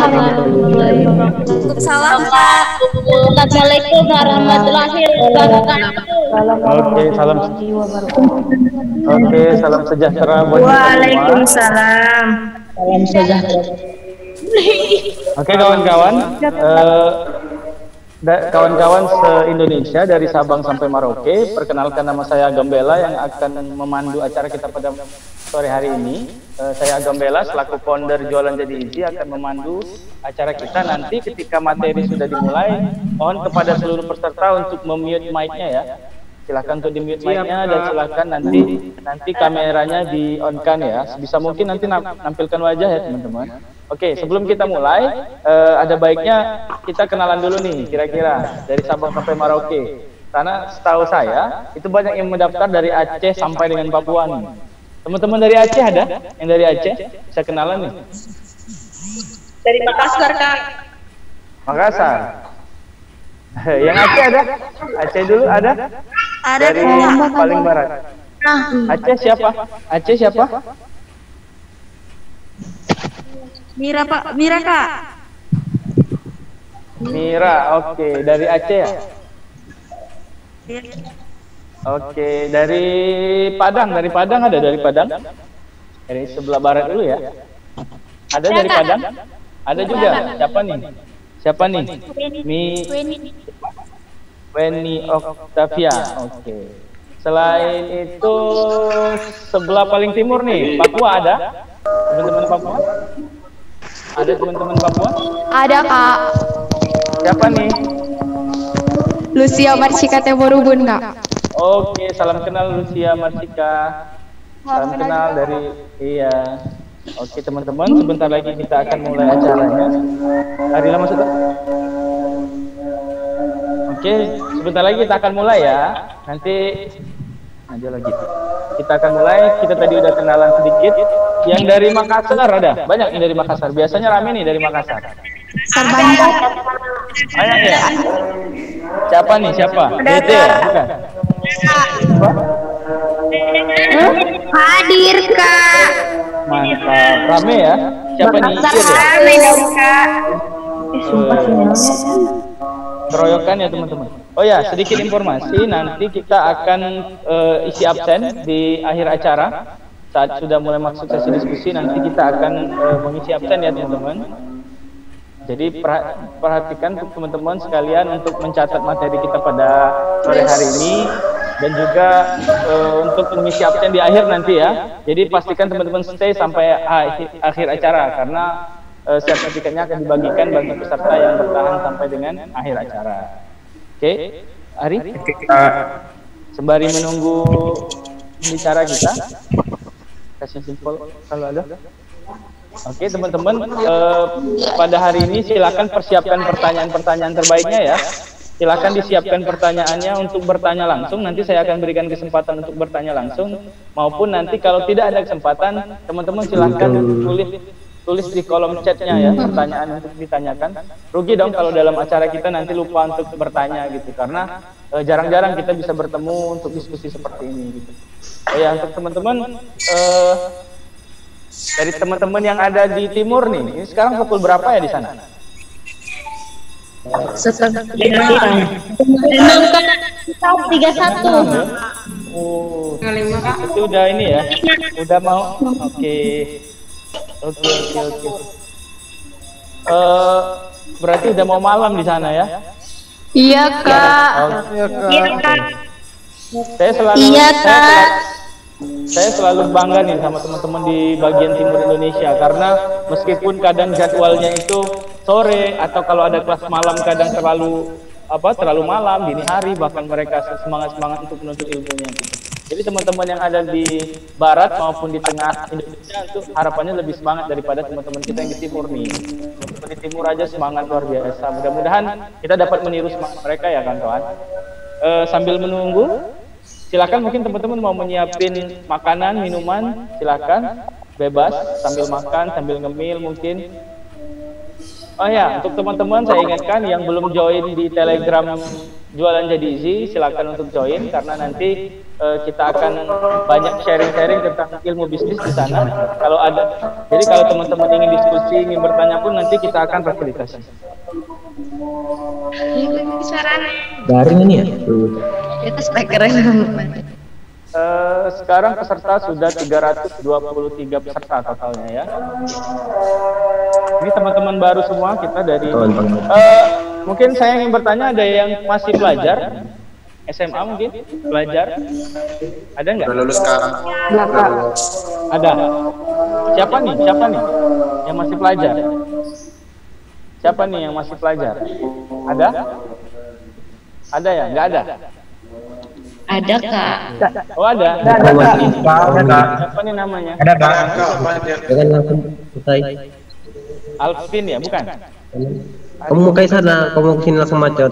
warahmatullahi wabarakatuh. Salam Kak. Assalamualaikum warahmatullahi wabarakatuh. Oke, salam. Oke, salam sejahtera buat kita semua. Waalaikumsalam. Salam sejahtera. Oke, kawan-kawan, kawan-kawan se-Indonesia dari Sabang sampai Merauke, perkenalkan nama saya Gembela yang akan memandu acara kita pada sore hari ini. Saya Gembela selaku founder Jualan Jadi Easy akan memandu acara kita nanti ketika materi sudah dimulai. Mohon kepada seluruh peserta untuk memute mic-nya ya. Silahkan untuk di-mute mic-nya dan silahkan nanti kameranya di-on-kan ya. Sebisa mungkin nanti nampilkan wajah ya teman-teman. Oke, sebelum kita mulai, ada baiknya kita kenalan dulu nih kira-kira dari Sabang sampai Merauke. Karena setahu saya, itu banyak yang mendaftar dari Aceh sampai dengan Papua nih. Teman-teman dari Aceh ada? Yang dari Aceh? Bisa kenalan nih? Dari Makassar, Kak. Makassar. Yang Aceh ada? Aceh dulu ada? Ada Dari Kak. paling barat. Aceh siapa? Aceh siapa? Mira Pak, Mira Kak. Mira, oke. Dari Aceh ya? Oke, dari Padang ada dari Padang? Dari sebelah barat dulu ya? Ada dari Padang? Ada juga. Siapa nih? Weni Octavia. Oke. Selain itu sebelah paling timur nih, Papua ada? Teman-teman Papua? Ada teman-teman Papua? Ada Kak. Siapa nih? Lucia Marcika Temurubun Kak. Oke, salam kenal Lucia Marcika. Salam kenal dari iya. Oke teman-teman, sebentar lagi kita akan mulai acaranya. Hari lama sudah. Oke, sebentar lagi kita akan mulai ya. Nanti aja lagi. Kita akan mulai. Kita tadi udah kenalan sedikit. Yang dari Makassar ada? Banyak yang dari Makassar. Biasanya rame nih dari Makassar. Banyak. Banyak ya? Siapa nih? Siapa? Dede ya? Bukan? Apa? Hadir, Kak. Mantap. Rame ya? Siapa nih? Ikir ya? Rame dong, Kak. Keroyokan ya teman-teman. Oh ya, sedikit informasi. Nanti kita akan isi absen di akhir acara. Saat sudah mulai masuk sesi diskusi, nanti kita akan mengisi absen ya teman-teman. Jadi perhatikan teman-teman sekalian untuk mencatat materi kita pada sore hari ini. Dan juga untuk mengisi absen di akhir nanti ya. Jadi pastikan teman-teman stay sampai akhir acara. Karena sertifikatnya akan dibagikan bagi peserta yang bertahan sampai dengan akhir acara. Oke, Ari? Sembari menunggu pembicara kita, kasih simpel kalau ada. Oke teman-teman, pada hari ini silakan persiapkan pertanyaan-pertanyaan terbaiknya ya. Silakan disiapkan pertanyaannya untuk bertanya langsung. Nanti saya akan berikan kesempatan untuk bertanya langsung. Maupun nanti kalau tidak ada kesempatan, teman-teman silakan tulis di kolom chatnya ya pertanyaan untuk ditanyakan. Rugi dong kalau dalam acara kita nanti lupa untuk bertanya gitu. Karena jarang-jarang kita bisa bertemu untuk diskusi seperti ini gitu. Oh ya, untuk teman-teman dari teman-teman yang ada di timur nih, ini sekarang pukul berapa ya di sana? Setengah 31. Oh, itu udah ini ya, udah mau. Oke. Berarti udah mau malam di sana ya? Iya Kak. Iya, Kak. Saya selalu bangga nih sama teman-teman di bagian timur Indonesia karena meskipun kadang jadwalnya itu sore atau kalau ada kelas malam kadang terlalu malam, dini hari, bahkan mereka semangat untuk menuntut ilmunya. Jadi teman-teman yang ada di barat maupun di tengah Indonesia itu harapannya lebih semangat daripada teman-teman kita yang di timur nih. Teman-teman di timur aja semangat luar biasa. Mudah-mudahan kita dapat meniru semangat mereka ya kawan-kawan. Sambil menunggu, silakan mungkin teman-teman mau menyiapin makanan, minuman, silakan bebas sambil makan, sambil ngemil mungkin. Oh ya, untuk teman-teman saya ingatkan yang belum join di Telegram Jualan Jadi Easy, silakan untuk join karena nanti kita akan banyak sharing-sharing tentang ilmu bisnis di sana. Kalau ada, jadi kalau teman-teman ingin diskusi, ingin bertanya pun nanti kita akan fasilitasi. Daring ini ya? Kita speakernya. Sekarang peserta sudah 323 peserta totalnya ya. Ini teman-teman baru semua kita dari. Mungkin saya ingin bertanya, ada yang masih belajar SMA mungkin belajar? Ada nggak? Lulus sekarang. Ada. Siapa nih? Siapa nih yang masih pelajar? Siapa nih yang masih pelajar? Ada? Ada ya? Nggak ada? Ada Kak. Oh ada. Siapa nih namanya? Ada Kak. Jangan langsung selesai. Alvin ya, bukan? Kamu mau ke sana, kamu mau kesini langsung macet.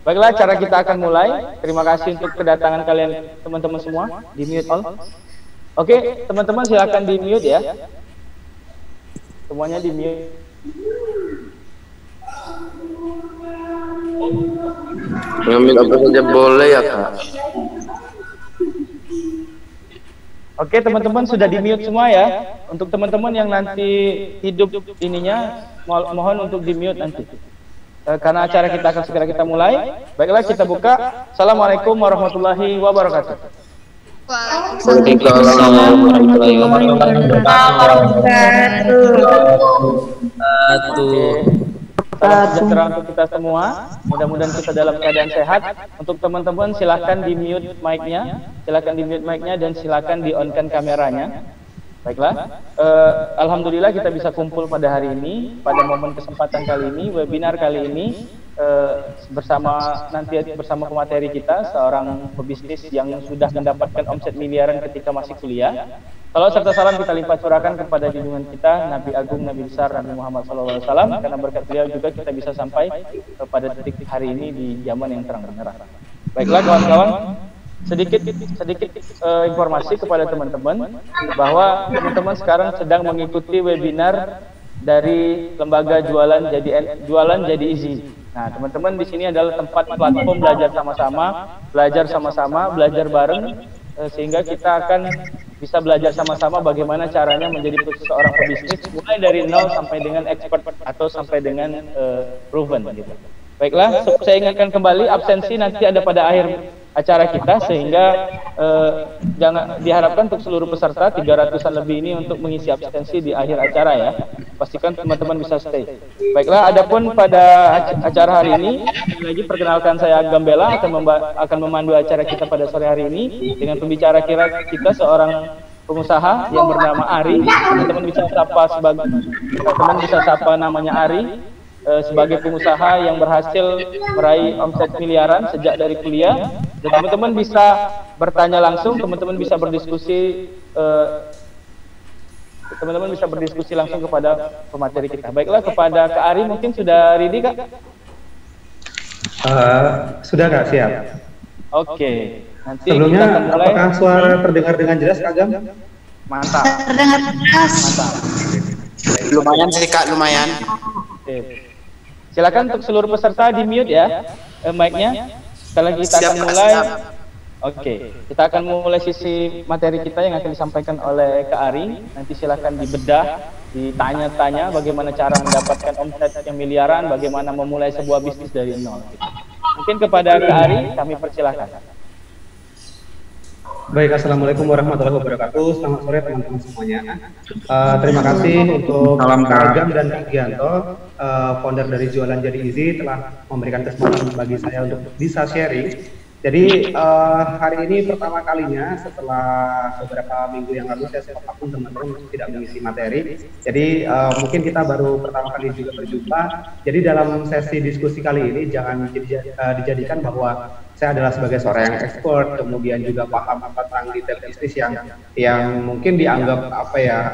Baiklah, cara kita akan mulai. Terima kasih untuk kedatangan kalian teman-teman semua. Di mute all. Oke, teman-teman silakan di mute ya. Semuanya di mute. Ngambil apa saja boleh ya Kak? Oke, teman-teman sudah di mute semua ya. Untuk teman-teman yang nanti hidup ininya, mohon untuk di mute nanti. Karena acara kita akan segera kita mulai. Baiklah, kita buka. Assalamualaikum warahmatullahi wabarakatuh. Waalaikumsalam warahmatullahi wabarakatuh. Salam sejahtera untuk kita semua. Mudah-mudahan kita dalam keadaan sehat. Untuk teman-teman silahkan di mute mic-nya, silahkan di mute mic-nya dan silahkan di on-kan kameranya. Baiklah, alhamdulillah kita bisa kumpul pada hari ini, pada momen kesempatan kali ini, webinar kali ini bersama pemateri kita, seorang pebisnis yang sudah mendapatkan omset miliaran ketika masih kuliah. Salam serta salam kita limpah curahkan kepada junjungan kita Nabi Agung, Nabi besar, Nabi Muhammad SAW. Karena berkat beliau juga kita bisa sampai pada titik hari ini di zaman yang terang benderang. Baiklah kawan-kawan, sedikit informasi kepada teman-teman bahwa teman-teman sekarang sedang mengikuti webinar dari lembaga Jualan Jadi Easy. Nah, teman-teman di sini adalah tempat platform belajar sama-sama, belajar bareng sehingga kita akan bisa belajar sama-sama bagaimana caranya menjadi seorang pebisnis mulai dari nol sampai dengan expert atau sampai dengan proven gitu. Baiklah, saya ingatkan kembali absensi nanti ada pada akhir acara kita sehingga jangan diharapkan untuk seluruh peserta 300-an lebih ini untuk mengisi absensi di akhir acara ya. Pastikan teman-teman bisa stay. Baiklah, adapun pada acara hari ini lagi perkenalkan saya Gambela akan memandu acara kita pada sore hari ini dengan pembicara kita seorang pengusaha yang bernama Ari. Teman-teman bisa sapa namanya Ari. Sebagai pengusaha yang berhasil meraih omset miliaran sejak dari kuliah, dan teman-teman bisa bertanya langsung, teman-teman bisa berdiskusi langsung kepada pemateri kita. Baiklah, kepada Kak Ari mungkin sudah ready Kak? Sudah Kak, siap. Oke. Nanti sebelumnya kita mulai. Apakah suara terdengar dengan jelas Kak Gam? Mantap. Terdengar jelas. Mantap. Lumayan sih Kak, lumayan. Oke. Silakan untuk seluruh peserta di mute ya mic-nya. Sekali lagi kita akan mulai. Oke, kita akan mulai sisi materi kita yang akan disampaikan oleh Kak Ari. Nanti silakan dibedah, ditanya-tanya bagaimana cara mendapatkan omset yang miliaran, bagaimana memulai sebuah bisnis dari nol. Mungkin kepada Kak Ari kami persilahkan. Baik, assalamualaikum warahmatullahi wabarakatuh. Selamat sore teman-teman semuanya. Terima kasih untuk Kak Gam dan Kak Gianto, founder dari Jualan Jadi Easy, telah memberikan kesempatan bagi saya untuk bisa sharing. Jadi hari ini pertama kalinya setelah beberapa minggu yang lalu saya sempat pun teman-teman tidak mengisi materi. Jadi mungkin kita baru pertama kali juga berjumpa. Jadi dalam sesi diskusi kali ini jangan dijadikan bahwa saya adalah sebagai seorang yang expert, kemudian juga paham tentang detail bisnis yang mungkin dianggap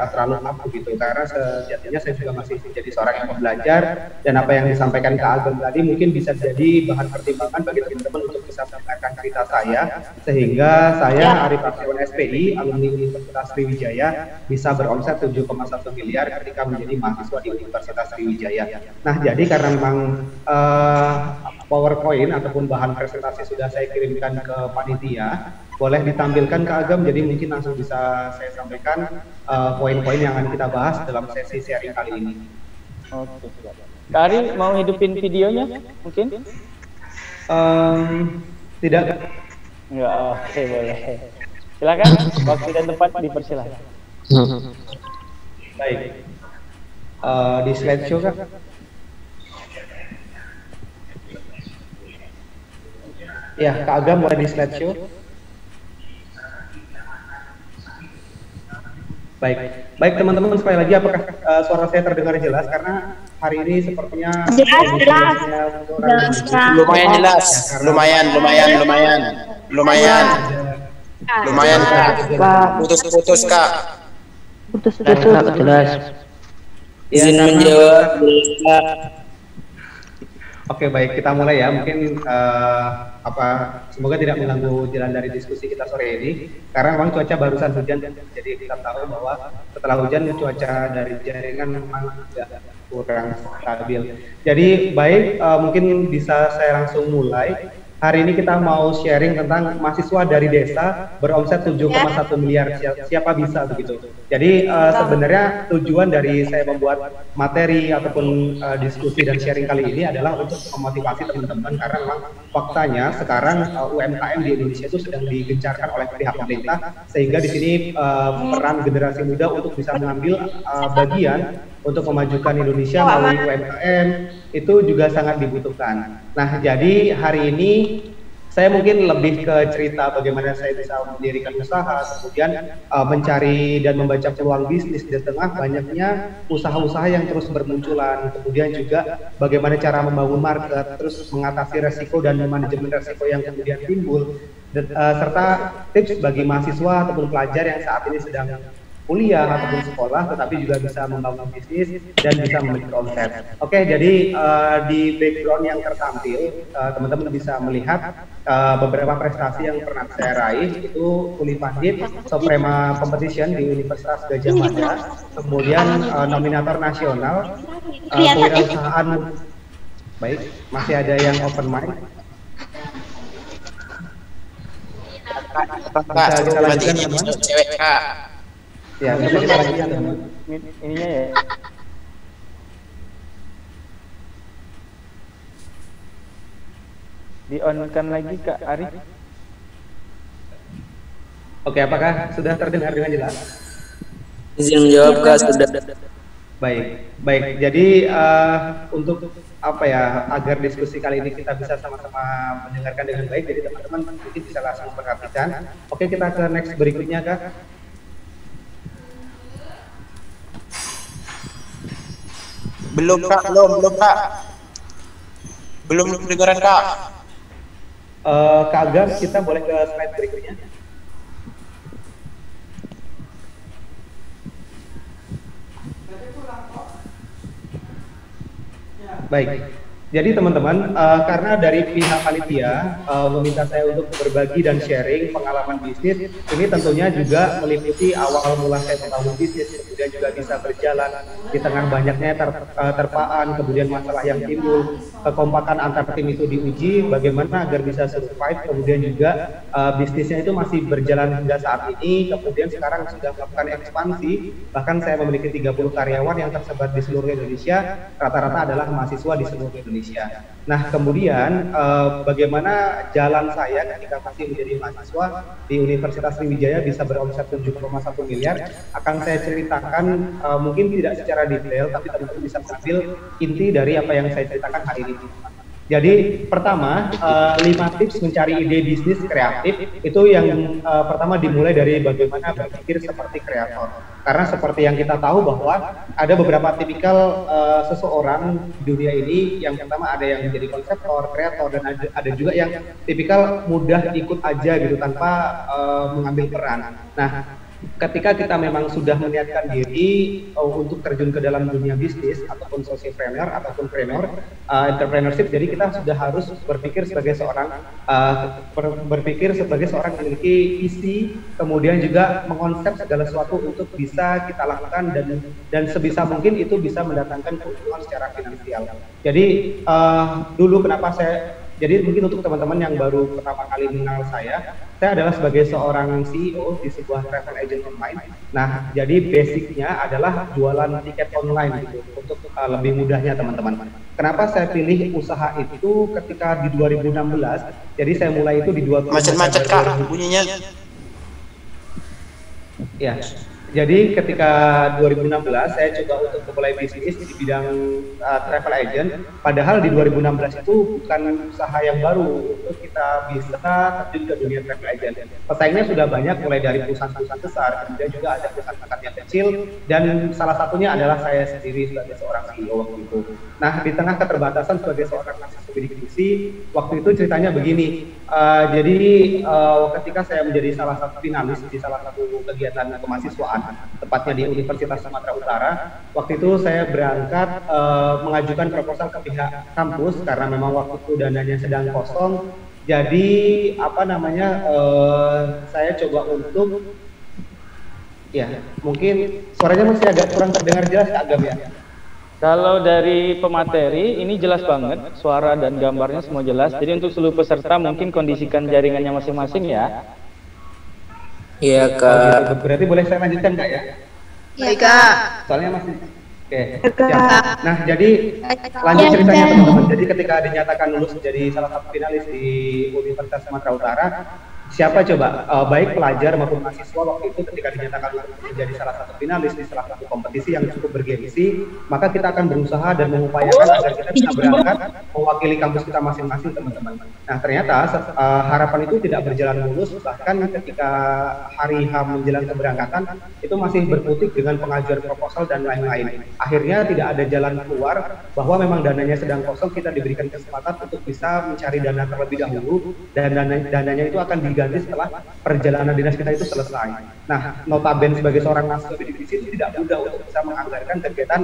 terlalu ampuh gitu, karena sejatinya saya juga masih menjadi seorang yang pembelajar, dan apa yang disampaikan Kak Agam tadi mungkin bisa jadi bahan pertimbangan bagi teman-teman untuk bisa mendengarkan cerita saya, sehingga saya Arif Artiwan SPI, alumni Universitas Sriwijaya, bisa beromset 7,1 miliar ketika menjadi mahasiswa di Universitas Sriwijaya. Nah, jadi karena memang PowerPoint ataupun bahan presentasi sudah saya kirimkan ke panitia, boleh ditampilkan ke Agam, jadi mungkin langsung bisa saya sampaikan poin-poin yang akan kita bahas dalam sesi sharing kali ini. Oke. Kak Ari mau hidupin videonya mungkin? Tidak. Enggak, oke boleh. Silakan, waktu dan tempat dipersilakan. Baik. Di slideshow Kak? Ya, Kak Agam mulai di slideshow. Baik teman-teman, sekali lagi apakah suara saya terdengar jelas? Karena hari ini sepertinya jelas. Lumayan jelas, lumayan Kak. Putus-putus Kak. Jelas. Izin menjawab Kak. Oke, baik, kita mulai ya. Mungkin semoga tidak mengganggu jalan dari diskusi kita sore ini, karena memang cuaca barusan hujan, jadi kita tahu bahwa setelah hujan cuaca dari jaringan memang agak kurang stabil. Jadi baik, mungkin bisa saya langsung mulai. Hari ini kita mau sharing tentang mahasiswa dari desa beromset 7,1 miliar, siapa bisa begitu. Jadi sebenarnya tujuan dari saya membuat materi ataupun diskusi dan sharing kali ini adalah untuk memotivasi teman-teman, karena memang faktanya sekarang UMKM di Indonesia itu sedang digencarkan oleh pihak pemerintah, sehingga di sini peran generasi muda untuk bisa mengambil bagian untuk memajukan Indonesia melalui UMKM itu juga sangat dibutuhkan. Nah, jadi hari ini saya mungkin lebih ke cerita bagaimana saya bisa mendirikan usaha, kemudian mencari dan membaca peluang bisnis di tengah banyaknya usaha-usaha yang terus bermunculan, kemudian juga bagaimana cara membangun market, terus mengatasi resiko dan manajemen resiko yang kemudian timbul, serta tips bagi mahasiswa ataupun pelajar yang saat ini sedang kuliah ataupun sekolah, tetapi juga bisa membangun bisnis dan bisa memiliki omset. Oke, jadi di background yang tertampil, teman-teman bisa melihat beberapa prestasi yang pernah saya raih, itu fully funded Suprema Competition di Universitas Gajah Mada, kemudian nominator nasional, kewirausahaan. Baik, masih ada yang open mic. Bisa kita lanjutkan, teman-teman? Cewek Kak. Ya, bisa kita lanjutkan, teman-teman. Ininya ya. Di-on-kan lagi Kak Ari. Oke, apakah sudah terdengar dengan jelas? Izin menjawab Kak, sudah. Baik. Jadi untuk agar diskusi kali ini kita bisa sama-sama mendengarkan dengan baik, jadi teman-teman mungkin bisa langsung perhatikan. Oke, kita ke next berikutnya Kak. Belum Kak. Belum kedengaran Kak. Kak Agam, kita boleh ke slide berikutnya. Baik. Jadi teman-teman, karena dari pihak panitia meminta saya untuk berbagi dan sharing pengalaman bisnis, ini tentunya juga meliputi awal mula saya membangun bisnis, kemudian juga bisa berjalan di tengah banyaknya terpaan, kemudian masalah yang timbul, kekompakan antar tim itu diuji, bagaimana agar bisa survive, kemudian juga bisnisnya itu masih berjalan hingga saat ini, kemudian sekarang sudah melakukan ekspansi, bahkan saya memiliki 30 karyawan yang tersebar di seluruh Indonesia, rata-rata adalah mahasiswa di seluruh Indonesia. Nah, kemudian bagaimana jalan saya ketika masih menjadi mahasiswa di Universitas Sriwijaya bisa beromset 7,1 miliar akan saya ceritakan, mungkin tidak secara detail, tapi teman-teman bisa mengambil inti dari apa yang saya ceritakan hari ini. Jadi pertama, 5 tips mencari ide bisnis kreatif itu yang pertama dimulai dari bagaimana berpikir seperti kreator. Karena seperti yang kita tahu bahwa ada beberapa tipikal seseorang di dunia ini, yang pertama ada yang menjadi konseptor, kreator, dan ada juga yang tipikal mudah ikut aja gitu tanpa mengambil peran. Nah, ketika kita memang sudah meniatkan diri untuk terjun ke dalam dunia bisnis ataupun socialpreneur ataupun entrepreneurship, jadi kita sudah harus berpikir sebagai seorang yang memiliki visi, kemudian juga mengonsep segala sesuatu untuk bisa kita lakukan dan sebisa mungkin itu bisa mendatangkan keuntungan secara finansial. Jadi dulu kenapa jadi mungkin untuk teman-teman yang baru pertama kali mengenal saya adalah sebagai seorang CEO di sebuah travel agent online. Nah, jadi basicnya adalah jualan tiket online gitu, untuk lebih mudahnya teman-teman. Kenapa saya pilih usaha itu ketika di 2016? Jadi saya mulai itu di 2016. Macet-macet Kak bunyinya. Ya. Jadi ketika 2016 saya coba untuk memulai bisnis di bidang travel agent, padahal di 2016 itu bukan usaha yang baru untuk kita bisa terjun ke dunia travel agent. Pesaingnya sudah banyak, mulai dari perusahaan-perusahaan besar, kemudian juga ada perusahaan-perusahaan yang kecil, dan salah satunya adalah saya sendiri sebagai seorang CEO waktu itu. Nah, di tengah keterbatasan sebagai seorang mahasiswa bidik misi, waktu itu ceritanya begini. Jadi ketika saya menjadi salah satu finalis di salah satu kegiatan kemahasiswaan, tepatnya di Universitas Sumatera Utara, waktu itu saya berangkat mengajukan proposal ke pihak kampus karena memang waktu itu dananya sedang kosong. Jadi saya coba untuk mungkin suaranya masih agak kurang terdengar jelas Kak Agam ya. Kalau dari pemateri ini jelas banget, suara dan gambarnya semua jelas. Jadi untuk seluruh peserta mungkin kondisikan jaringannya masing-masing ya. Iya Kak. Gitu. Berarti boleh saya lanjutkan Kak ya? Iya Kak. Soalnya masih. Oke. Nah, jadi lanjut ceritanya teman-teman. Jadi ketika dinyatakan lulus menjadi salah satu finalis di Universitas Sumatera Utara, siapa coba baik pelajar maupun mahasiswa waktu itu ketika dinyatakan menjadi salah satu finalis di salah satu kompetisi yang cukup bergengsi, maka kita akan berusaha dan mengupayakan agar kita bisa berangkat mewakili kampus kita masing-masing teman-teman. Nah, ternyata harapan itu tidak berjalan mulus, bahkan ketika hari H menjelang keberangkatan itu masih berkutik dengan pengajuan proposal dan lain-lain. Akhirnya tidak ada jalan keluar, bahwa memang dananya sedang kosong, kita diberikan kesempatan untuk bisa mencari dana terlebih dahulu, dan dananya itu akan diganti setelah perjalanan dinas kita itu selesai. Nah, notabene sebagai seorang mahasiswa bidik misi itu tidak mudah untuk bisa menganggarkan kegiatan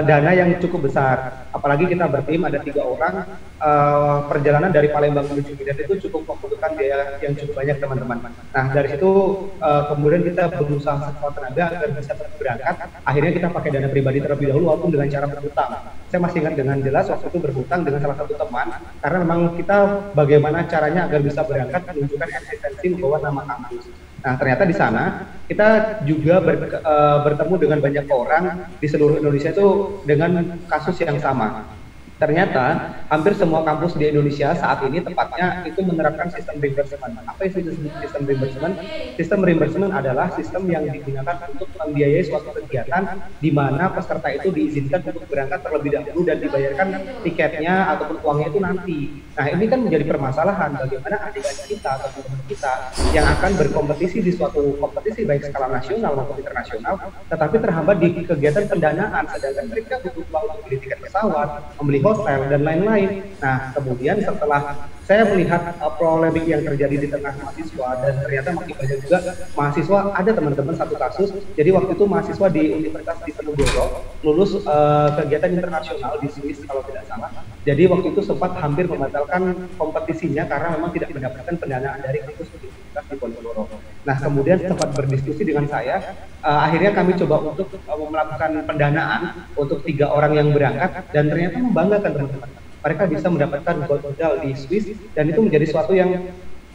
dana yang cukup besar. Apalagi kita bertim ada 3 orang, perjalanan dari Palembang menuju Medan itu cukup membutuhkan biaya yang cukup banyak teman-teman. Nah, dari situ kemudian kita berusaha sekuat tenaga agar bisa berangkat. Akhirnya kita pakai dana pribadi terlebih dahulu walaupun dengan cara berhutang. Saya masih ingat dengan jelas waktu itu berhutang dengan salah satu teman, karena memang kita bagaimana caranya agar bisa berangkat menunjukkan eksistensi membawa nama kampus. Nah, ternyata di sana kita juga bertemu dengan banyak orang di seluruh Indonesia itu dengan kasus yang sama. Ternyata hampir semua kampus di Indonesia saat ini tepatnya itu menerapkan sistem reimbursement. Apa itu sistem reimbursement? Sistem reimbursement adalah sistem yang digunakan untuk membiayai suatu kegiatan di mana peserta itu diizinkan untuk berangkat terlebih dahulu dan dibayarkan tiketnya ataupun uangnya itu nanti. Nah, ini kan menjadi permasalahan bagaimana adik-adik kita atau teman-teman kita yang akan berkompetisi di suatu kompetisi baik skala nasional maupun internasional, tetapi terhambat di kegiatan pendanaan, sedangkan mereka butuh uang untuk beli tiket pesawat, membeli hotel dan lain-lain. Nah, kemudian setelah saya melihat polemik yang terjadi di tengah mahasiswa, dan ternyata makin banyak juga mahasiswa, ada teman-teman satu kasus. Jadi waktu itu mahasiswa di Universitas Diponegoro lulus kegiatan internasional di Swiss kalau tidak salah. Jadi waktu itu sempat hampir membatalkan kompetisinya karena memang tidak mendapatkan pendanaan dari kampus Universitas Diponegoro. Nah, kemudian sempat berdiskusi dengan saya. Akhirnya kami coba untuk melakukan pendanaan untuk 3 orang yang berangkat, dan ternyata membanggakan teman-teman. Mereka bisa mendapatkan gold medal di Swiss, dan itu menjadi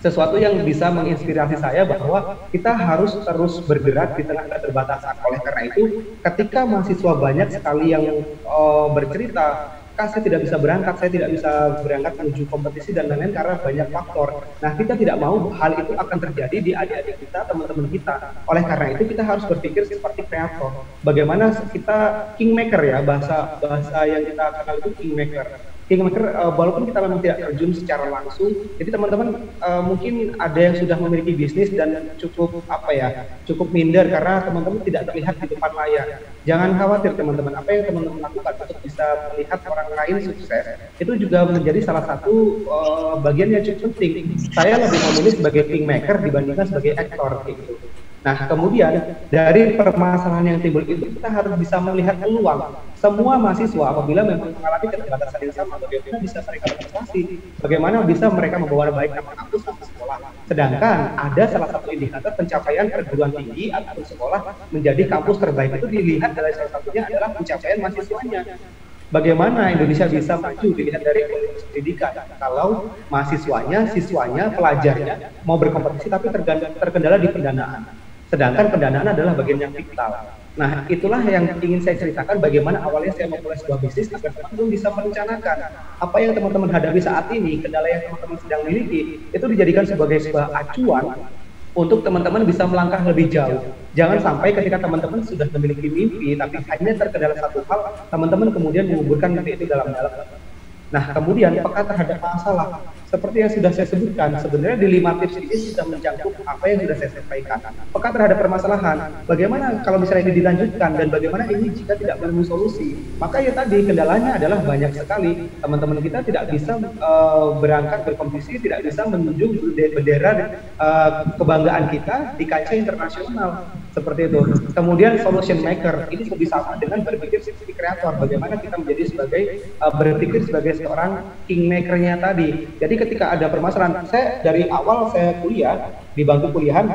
sesuatu yang bisa menginspirasi saya bahwa kita harus terus bergerak di tengah keterbatasan. Oleh karena itu, ketika mahasiswa banyak sekali yang bercerita Kak, saya tidak bisa berangkat, menuju kompetisi dan lain-lain karena banyak faktor. Nah, kita tidak mau hal itu akan terjadi di adik-adik kita, teman-teman kita. Oleh karena itu kita harus berpikir seperti kreator. Bagaimana kita kingmaker ya, bahasa yang kita kenal itu kingmaker. Walaupun kita memang tidak terjun secara langsung, jadi teman-teman mungkin ada yang sudah memiliki bisnis dan cukup minder karena teman-teman tidak terlihat di depan layar. Jangan khawatir teman-teman, apa yang teman-teman lakukan untuk bisa melihat orang lain sukses itu juga menjadi salah satu bagian yang cukup penting. Saya lebih memilih sebagai kingmaker dibandingkan sebagai aktor gitu. Nah, kemudian dari permasalahan yang timbul itu kita harus bisa melihat peluang. Semua mahasiswa apabila memang mengalami keterbatasan yang sama, bagaimana bisa mereka berprestasi, bagaimana bisa mereka membawa baik nama kampus sama sekolah. Sedangkan ada salah satu indikator pencapaian perguruan tinggi atau sekolah menjadi kampus terbaik itu dilihat dari salah satunya adalah pencapaian mahasiswanya. Bagaimana Indonesia bisa maju dilihat dari kualitas pendidikan kalau mahasiswanya, siswanya, pelajarnya mau berkompetisi tapi terkendala di pendanaan. Sedangkan pendanaan adalah bagian yang vital. Nah, itulah yang ingin saya ceritakan bagaimana awalnya saya memulai sebuah bisnis agar teman-teman bisa merencanakan apa yang teman-teman hadapi saat ini, kendala yang teman-teman sedang miliki, itu dijadikan sebagai sebuah acuan untuk teman-teman bisa melangkah lebih jauh. Jangan sampai ketika teman-teman sudah memiliki mimpi, tapi hanya terkendala satu hal, teman-teman kemudian menguburkan mimpi itu dalam-dalam. Nah, kemudian peka terhadap masalah. Seperti yang sudah saya sebutkan, sebenarnya di 5 tips ini sudah mencakup apa yang sudah saya sampaikan. Peka terhadap permasalahan, bagaimana kalau misalnya ini dilanjutkan dan bagaimana ini jika tidak menemui solusi. Maka ya tadi kendalanya adalah banyak sekali. Teman-teman kita tidak bisa berangkat berkompetisi, tidak bisa menunjuk bendera kebanggaan kita di kancah internasional. Seperti itu. Kemudian solution maker, ini lebih sama dengan berpikir seperti kreator. Bagaimana kita menjadi berpikir sebagai seorang kingmaker-nya tadi. Jadi ketika ada permasalahan, dari awal saya kuliah di bangku kuliahan,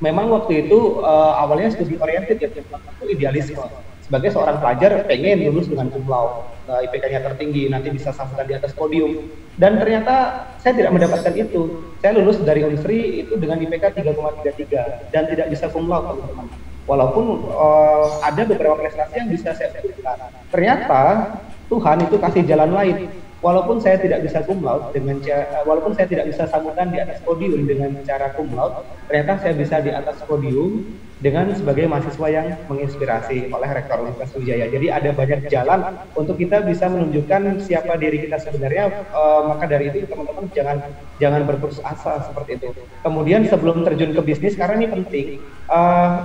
memang waktu itu awalnya studi oriented ya, itu idealisme. Sebagai seorang pelajar pengen lulus dengan cum laude, IPK-nya tertinggi, nanti bisa sambutan di atas podium. Dan ternyata saya tidak mendapatkan itu. Saya lulus dari Unsri itu dengan IPK 3,33 dan tidak bisa cum laude, teman-teman. Walaupun ada beberapa prestasi yang bisa saya sebutkan. Ternyata Tuhan itu kasih jalan lain. Walaupun saya tidak bisa cum laude walaupun saya tidak bisa sambutan di atas podium dengan cara cum laude, ternyata saya bisa di atas podium dengan sebagai mahasiswa yang menginspirasi oleh Rektor Universitas Sriwijaya. Jadi ada banyak jalan untuk kita bisa menunjukkan siapa diri kita sebenarnya. Maka dari itu teman-teman jangan berputus asa seperti itu. Kemudian sebelum terjun ke bisnis, karena ini penting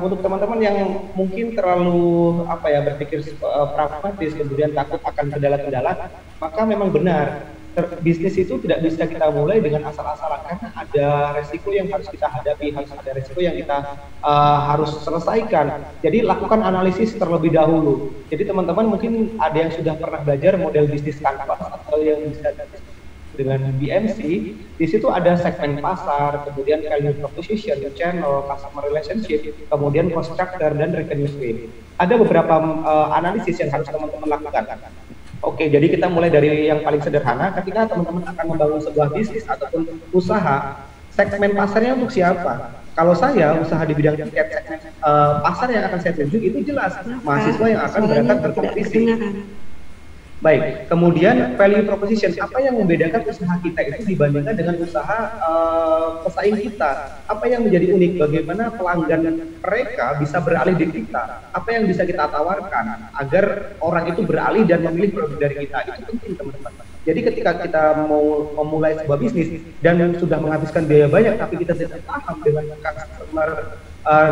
untuk teman-teman yang mungkin terlalu berpikir pragmatis, kemudian takut akan kendala-kendala, maka memang benar. Bisnis itu tidak bisa kita mulai dengan asal-asalan karena ada resiko yang harus kita hadapi, harus ada resiko yang kita harus selesaikan. Jadi lakukan analisis terlebih dahulu. Jadi teman-teman mungkin ada yang sudah pernah belajar model bisnis kanvas atau yang bisa dengan BMC. Di situ ada segmen pasar, kemudian value proposition, channel, customer relationship, kemudian cost structure dan revenue stream. Ada beberapa analisis yang harus teman-teman lakukan. Oke, jadi kita mulai dari yang paling sederhana. Ketika teman-teman akan membangun sebuah bisnis ataupun usaha, segmen pasarnya untuk siapa? Kalau saya usaha di bidang tiket, segmen pasar yang akan saya tuju itu jelas mahasiswa yang akan berangkat berkompetisi. Baik, kemudian value proposition, apa yang membedakan usaha kita itu dibandingkan dengan usaha pesaing kita? Apa yang menjadi unik? Bagaimana pelanggan mereka bisa beralih di kita? Apa yang bisa kita tawarkan agar orang itu beralih dan memilih produk dari kita? Itu penting, teman-teman. Jadi ketika kita mau memulai sebuah bisnis dan sudah menghabiskan biaya banyak, tapi kita tidak paham dengan customer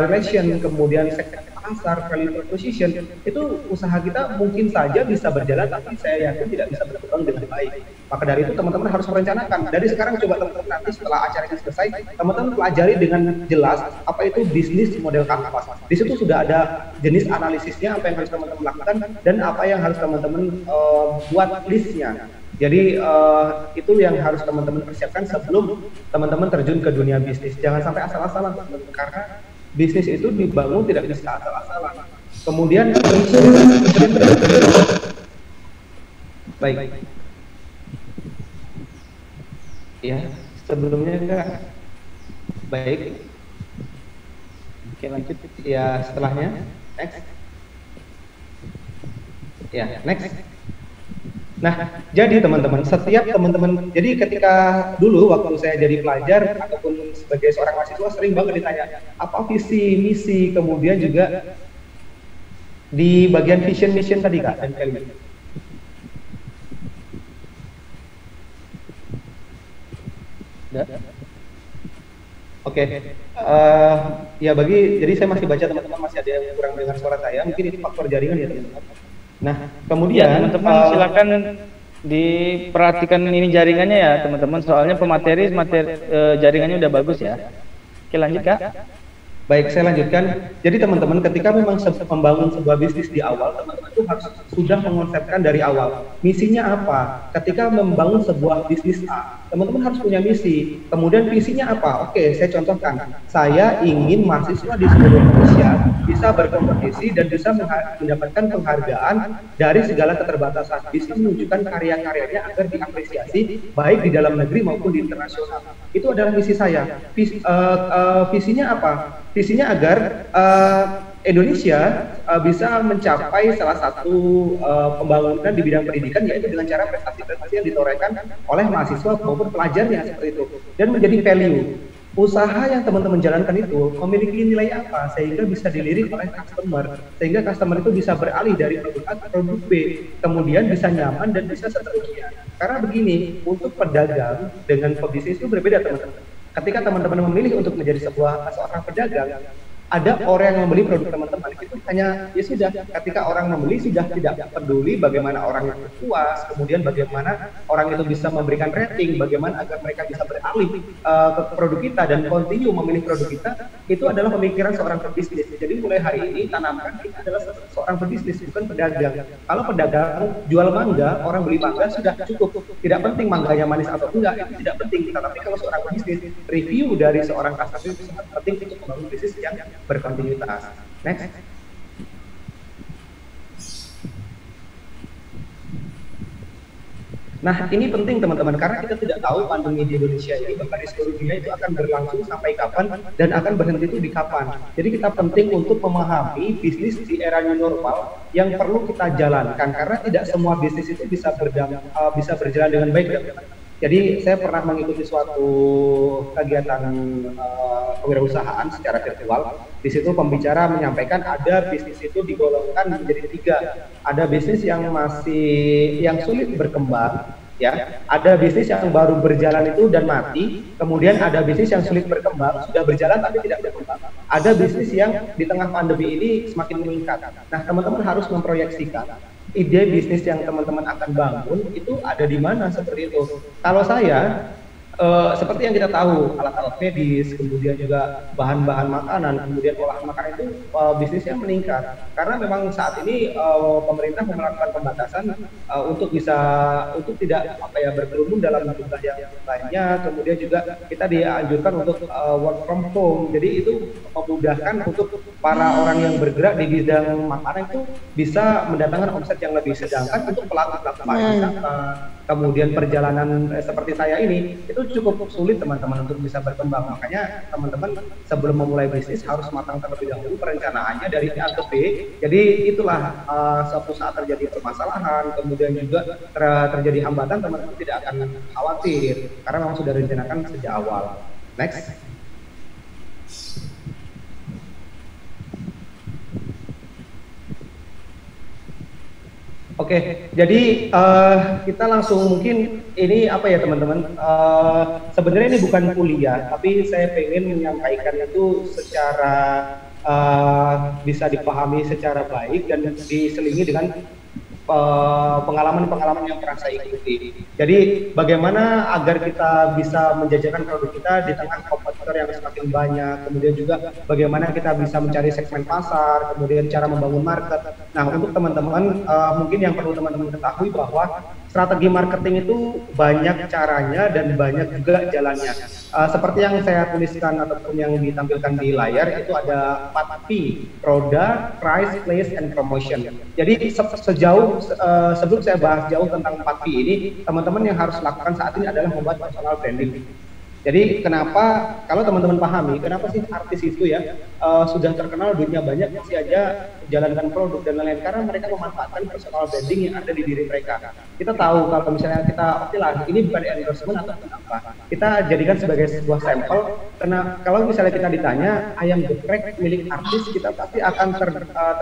relation, kemudian segmen pasar, value proposition, itu usaha kita mungkin saja bisa berjalan, tapi saya yakin tidak bisa berkembang dengan baik. Maka dari itu teman-teman harus merencanakan. Dari sekarang coba teman-teman nanti setelah acara ini selesai, teman-teman pelajari dengan jelas apa itu bisnis model kanvas. Di situ sudah ada jenis analisisnya, apa yang harus teman-teman lakukan, dan apa yang harus teman-teman buat listnya. Jadi itu yang harus teman-teman persiapkan sebelum teman-teman terjun ke dunia bisnis. Jangan sampai asal-asalan, karena bisnis itu dibangun tidak bisa asal-asalan. Kemudian baik. Ya, sebelumnya enggak. Baik. Oke, lanjut. Ya, setelahnya. Next. Ya, next. Nah, jadi teman-teman, setiap teman-teman, jadi ketika dulu waktu saya jadi pelajar ataupun sebagai seorang mahasiswa sering banget ditanya apa visi, misi, kemudian juga di bagian vision mission tadi Kak dan Kelly. Oke, ya jadi saya masih baca teman-teman, masih ada yang kurang dengar suara saya, mungkin itu faktor jaringan ya teman-teman. Nah, kemudian teman-teman silakan diperhatikan ini jaringannya ya teman-teman, soalnya pemateri jaringannya udah bagus ya. Oke, lanjut Kak. Baik, saya lanjutkan. Jadi teman-teman, ketika memang membangun sebuah bisnis di awal, teman-teman itu harus sudah mengonsepkan dari awal. Misinya apa? Ketika membangun sebuah bisnis A, teman-teman harus punya misi. Kemudian visinya apa? Oke, saya contohkan. Saya ingin mahasiswa di seluruh Indonesia bisa berkompetisi dan bisa mendapatkan penghargaan dari segala keterbatasan. Bisa menunjukkan karya-karyanya agar diapresiasi baik di dalam negeri maupun di internasional. Itu adalah misi saya. Visinya apa? Visinya agar Indonesia bisa mencapai salah satu pembangunan di bidang pendidikan, yaitu dengan cara prestasi-prestasi yang ditorehkan oleh mahasiswa maupun pelajarnya seperti itu, dan menjadi value. Usaha yang teman-teman jalankan itu memiliki nilai apa sehingga bisa dilirik oleh customer, sehingga customer itu bisa beralih dari produk A ke produk B, kemudian bisa nyaman dan bisa seterusnya. Karena begini, untuk pedagang dengan pebisnis itu berbeda teman-teman. Ketika teman-teman memilih untuk menjadi seorang pedagang, ada orang yang membeli produk teman-teman, itu hanya ya sudah, ketika orang membeli sudah tidak peduli bagaimana orang itu puas, kemudian bagaimana orang itu bisa memberikan rating, bagaimana agar mereka bisa beralih ke produk kita dan continue memilih produk kita. Itu adalah pemikiran seorang pebisnis. Jadi mulai hari ini tanamkan kita adalah seorang pebisnis, bukan pedagang. Kalau pedagang jual mangga, orang beli mangga sudah cukup, tidak penting mangganya manis atau enggak, itu tidak penting. Tapi kalau seorang pebisnis, review dari seorang customer itu sangat penting untuk membangun bisnis yang berkontinuitas. Next. Nah, ini penting teman-teman, karena kita tidak tahu pandemi di Indonesia ini, bahkan di seluruh dunia itu akan berlangsung sampai kapan dan akan berhenti itu di kapan. Jadi kita penting untuk memahami bisnis di era new normal yang perlu kita jalankan, karena tidak semua bisnis itu bisa berjalan dengan baik. Jadi saya pernah mengikuti suatu kegiatan kewirausahaan secara virtual. Di situ pembicara menyampaikan ada bisnis itu digolongkan menjadi 3. Ada bisnis yang sulit berkembang, ya. Ada bisnis yang baru berjalan itu dan mati. Kemudian ada bisnis yang sulit berkembang, sudah berjalan tapi tidak berkembang. Ada bisnis yang di tengah pandemi ini semakin meningkat. Nah, teman-teman harus memproyeksikan ide bisnis yang teman-teman akan bangun itu ada di mana seperti itu. Kalau saya, seperti yang kita tahu, alat-alat medis, kemudian juga bahan-bahan makanan, kemudian olahan makanan itu bisnisnya meningkat. Karena memang saat ini pemerintah melakukan pembatasan untuk tidak berkerumun dalam jumlah yang banyak. Kemudian juga kita dianjurkan untuk work from home. Jadi itu memudahkan untuk para orang yang bergerak di bidang makanan itu bisa mendatangkan omset yang lebih. Sedangkan untuk pelaku-pelaku pariwisata, kemudian perjalanan seperti saya ini, itu cukup sulit teman-teman untuk bisa berkembang. Makanya teman-teman sebelum memulai bisnis harus matang terlebih dahulu perencanaannya dari A ke B. Jadi itulah suatu saat terjadi permasalahan, kemudian juga terjadi hambatan, teman-teman tidak akan khawatir karena memang sudah direncanakan sejak awal. Next. Oke, jadi kita langsung mungkin ini apa ya teman-teman, sebenarnya ini bukan kuliah, tapi saya pengen menyampaikan itu secara bisa dipahami secara baik dan diselingi dengan pengalaman-pengalaman yang pernah saya ikuti. Jadi bagaimana agar kita bisa menjajakan produk kita di tengah kompetitor yang semakin banyak, kemudian juga bagaimana kita bisa mencari segmen pasar, kemudian cara membangun market. Nah, untuk teman-teman mungkin yang perlu teman-teman ketahui bahwa strategi marketing itu banyak caranya dan banyak juga jalannya. Seperti yang saya tuliskan ataupun yang ditampilkan di layar itu ada 4P, product, price, place, and promotion. Jadi sebelum saya bahas jauh tentang 4P ini, teman-teman yang harus lakukan saat ini adalah membuat personal branding. Jadi kenapa, kalau teman-teman pahami, kenapa sih artis itu ya sudah terkenal, duitnya banyak, masih aja menjalankan produk dan lain-lain, karena mereka memanfaatkan personal branding yang ada di diri mereka. Kita tahu kalau misalnya kita, oke lah, ini bukan endorsement atau apa, kita jadikan sebagai sebuah sampel, karena kalau misalnya kita ditanya ayam geprek milik artis, kita pasti akan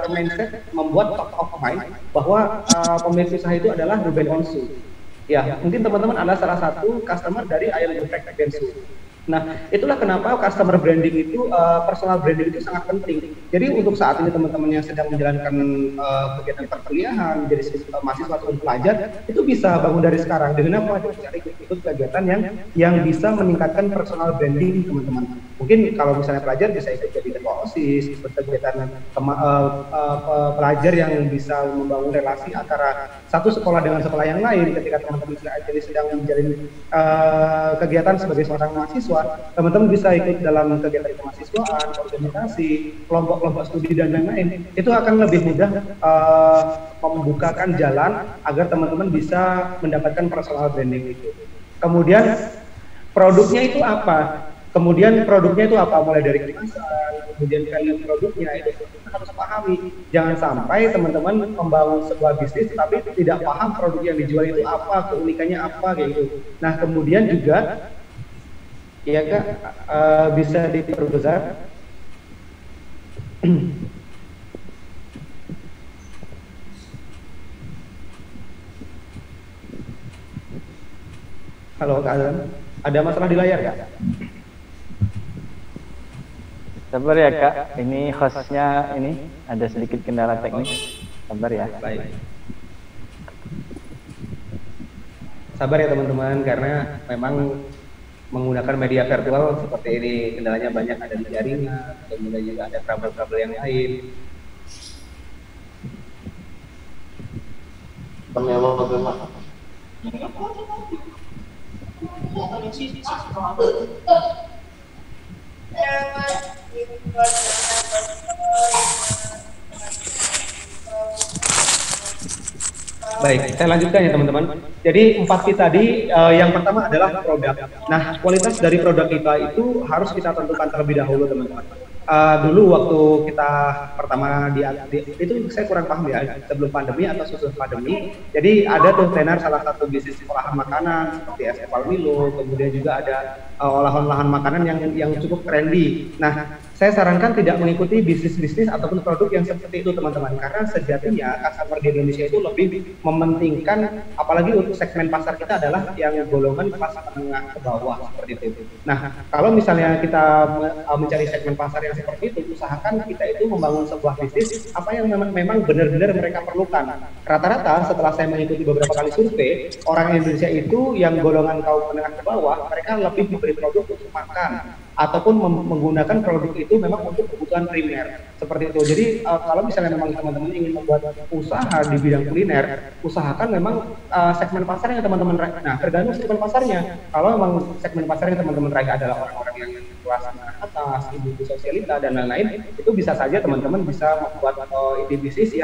termindset membuat top of mind bahwa pemilik usaha itu adalah Ruben Onsu. Ya, mungkin teman-teman adalah salah satu customer dari ayam geprek Bensu. Nah, itulah kenapa customer branding itu, personal branding itu sangat penting. Jadi untuk saat ini teman-teman yang sedang menjalankan kegiatan perkuliahan, jadi mahasiswa atau pelajar, itu bisa bangun dari sekarang dengan apa? Cari ikut kegiatan yang bisa meningkatkan personal branding teman-teman. Mungkin kalau misalnya pelajar bisa ikut jadi ketua OSIS, ikut kegiatan pelajar yang bisa membangun relasi antara satu sekolah dengan sekolah yang lain. Ketika teman-teman sedang menjalin kegiatan sebagai seorang mahasiswa, teman-teman bisa ikut dalam kegiatan kemahasiswaan, organisasi, kelompok-kelompok studi dan lain-lain. Itu akan lebih mudah membukakan jalan agar teman-teman bisa mendapatkan personal branding itu. Kemudian produknya itu apa? Mulai dari kemasan, kemudian value produknya itu kita harus pahami. Jangan sampai teman-teman membangun sebuah bisnis tapi tidak paham produk yang dijual itu apa, keunikannya apa kayak gitu. Nah, kemudian juga ya Kak, bisa diperbesar. Halo Kak Azan, ada masalah di layar Kak? Sabar ya Kak, ini hostnya ini ada sedikit kendala teknis. Sabar ya. Baik. Sabar ya teman-teman, karena memang menggunakan media virtual seperti ini kendalanya banyak, ada di jaringan, kemudian juga ada trouble-trouble yang lain. Baik, saya lanjutkan ya teman-teman. Jadi 4P tadi, yang pertama adalah produk. Nah, kualitas dari produk kita itu harus kita tentukan terlebih dahulu teman-teman. Dulu waktu kita pertama itu saya kurang paham ya, sebelum pandemi atau sesudah pandemi. Jadi ada tuh tenar salah satu bisnis olahan makanan seperti es kepal Milo, kemudian juga ada olahan-olahan makanan yang cukup trendy. Nah, saya sarankan tidak mengikuti bisnis-bisnis ataupun produk yang seperti itu teman-teman, karena sejatinya customer di Indonesia itu lebih mementingkan, apalagi untuk segmen pasar kita adalah yang golongan kelas menengah ke bawah seperti itu. Nah, kalau misalnya kita mencari segmen pasar yang seperti itu, usahakan kita itu membangun sebuah bisnis apa yang memang benar-benar mereka perlukan. Rata-rata setelah saya mengikuti beberapa kali survei, orang Indonesia itu yang golongan kaum menengah ke bawah, mereka lebih membeli produk untuk makan ataupun menggunakan produk itu memang untuk kebutuhan primer seperti itu. Jadi kalau misalnya memang teman-teman ingin membuat usaha di bidang kuliner, usahakan memang segmen pasarnya teman-teman raih. Nah, tergantung segmen pasarnya. Kalau memang segmen pasarnya teman-teman raih adalah orang-orang yang kelas menengah atas, ibu-ibu sosialita dan lain-lain, itu bisa saja teman-teman bisa membuat ide bisnis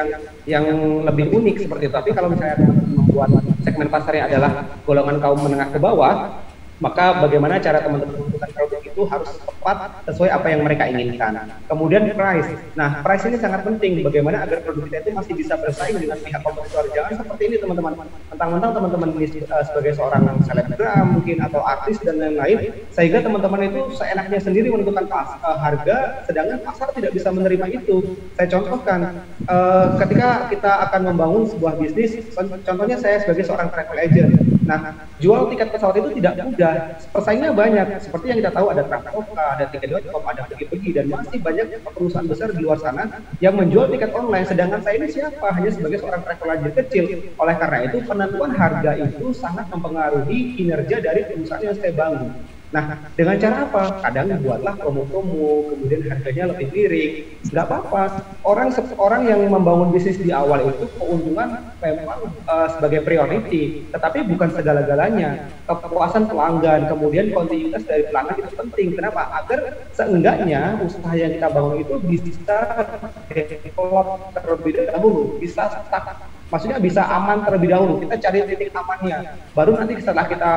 yang lebih unik seperti itu. Tapi kalau misalnya teman-teman membuat segmen pasarnya adalah golongan kaum menengah ke bawah, maka bagaimana cara teman-teman menentukan produk itu harus tepat sesuai apa yang mereka inginkan. Kemudian price. Nah, price ini sangat penting. Bagaimana agar produk kita itu masih bisa bersaing dengan pihak kompetitor. Jangan seperti ini teman-teman. Mentang-mentang teman-teman ini sebagai seorang selebgram mungkin atau artis dan lain-lain, sehingga teman-teman itu seenaknya sendiri menentukan harga, sedangkan pasar tidak bisa menerima itu. Saya contohkan, ketika kita akan membangun sebuah bisnis, contohnya saya sebagai seorang travel agent. Nah, jual tiket pesawat itu tidak mudah, persaingnya banyak. Seperti yang kita tahu ada Traveloka, ada Tiket.com, ada pergi-pergi, dan masih banyak perusahaan besar di luar sana yang menjual tiket online. Sedangkan saya ini siapa? Hanya sebagai seorang travel agent kecil. Oleh karena itu, penentuan harga itu sangat mempengaruhi kinerja dari perusahaan yang saya bangun. Nah, dengan cara apa? Kadang buatlah promo-promo, kemudian harganya lebih miring. Nggak apa-apa. Orang yang membangun bisnis di awal itu keuntungan memang sebagai priority, tetapi bukan segala-galanya. Kepuasan pelanggan, kemudian kontinuitas dari pelanggan itu penting. Kenapa? Agar seenggaknya usaha yang kita bangun itu bisa develop terlebih dahulu, bisa stuck Maksudnya bisa aman terlebih dahulu. Kita cari titik amannya. Baru nanti setelah kita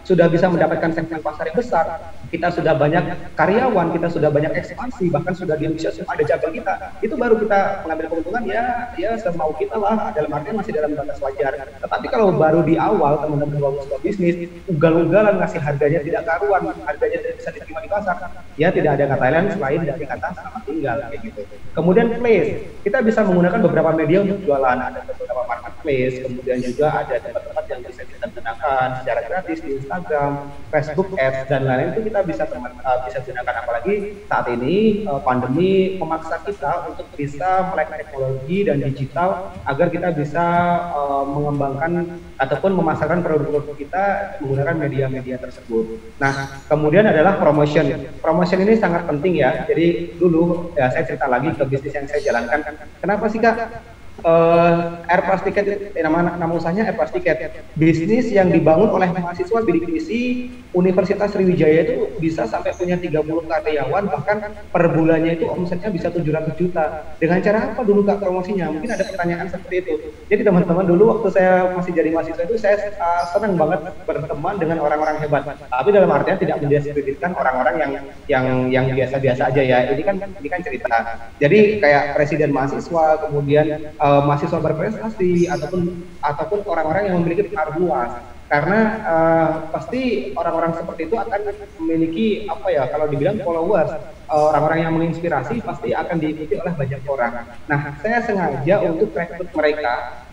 sudah bisa mendapatkan segmen pasar yang besar, kita sudah banyak karyawan, kita sudah banyak ekspansi, bahkan sudah di Indonesia semua ada cabang kita. Itu baru kita mengambil keuntungan ya semau kita lah. Dalam artian masih dalam batas wajar. Tetapi kalau baru di awal teman-teman bangun sebuah bisnis, ugal-ugalan ngasih harganya tidak karuan, harganya tidak bisa diterima di pasar, ya tidak ada kata lain selain dari kata selamat tinggal kayak gitu. Kemudian place, kita bisa menggunakan beberapa media untuk jualan, ada beberapa marketplace, kemudian juga ada tempat-tempat yang bisa kita gunakan secara gratis di Instagram, Facebook Ads dan lain-lain itu kita bisa gunakan, apalagi saat ini pandemi memaksa kita untuk bisa melek teknologi dan digital agar kita bisa mengembangkan ataupun memasarkan produk-produk kita menggunakan media-media tersebut. Nah, kemudian adalah promotion. Promotion ini sangat penting ya. Jadi dulu ya saya cerita lagi ke bisnis yang saya jalankan. Kenapa sih Kak? Airpass Ticket, nama usahanya Airpass Ticket, bisnis yang dibangun oleh mahasiswa bidik misi Universitas Sriwijaya itu bisa sampai punya 30 karyawan, bahkan per bulannya itu omsetnya bisa 700 juta. Dengan cara apa dulu Kak promosinya? Mungkin ada pertanyaan seperti itu. Jadi teman-teman dulu waktu saya masih jadi mahasiswa itu saya senang banget berteman dengan orang-orang hebat. Tapi dalam artian tidak mendiskreditkan orang-orang yang biasa-biasa aja ya. Ini kan cerita. Jadi kayak presiden mahasiswa, kemudian mahasiswa berprestasi ataupun orang-orang yang memiliki pengaruh luas, karena pasti orang-orang seperti itu akan memiliki apa ya, kalau dibilang followers, orang-orang yang menginspirasi pasti akan diikuti oleh banyak orang. Nah, saya sengaja untuk rekrut mereka,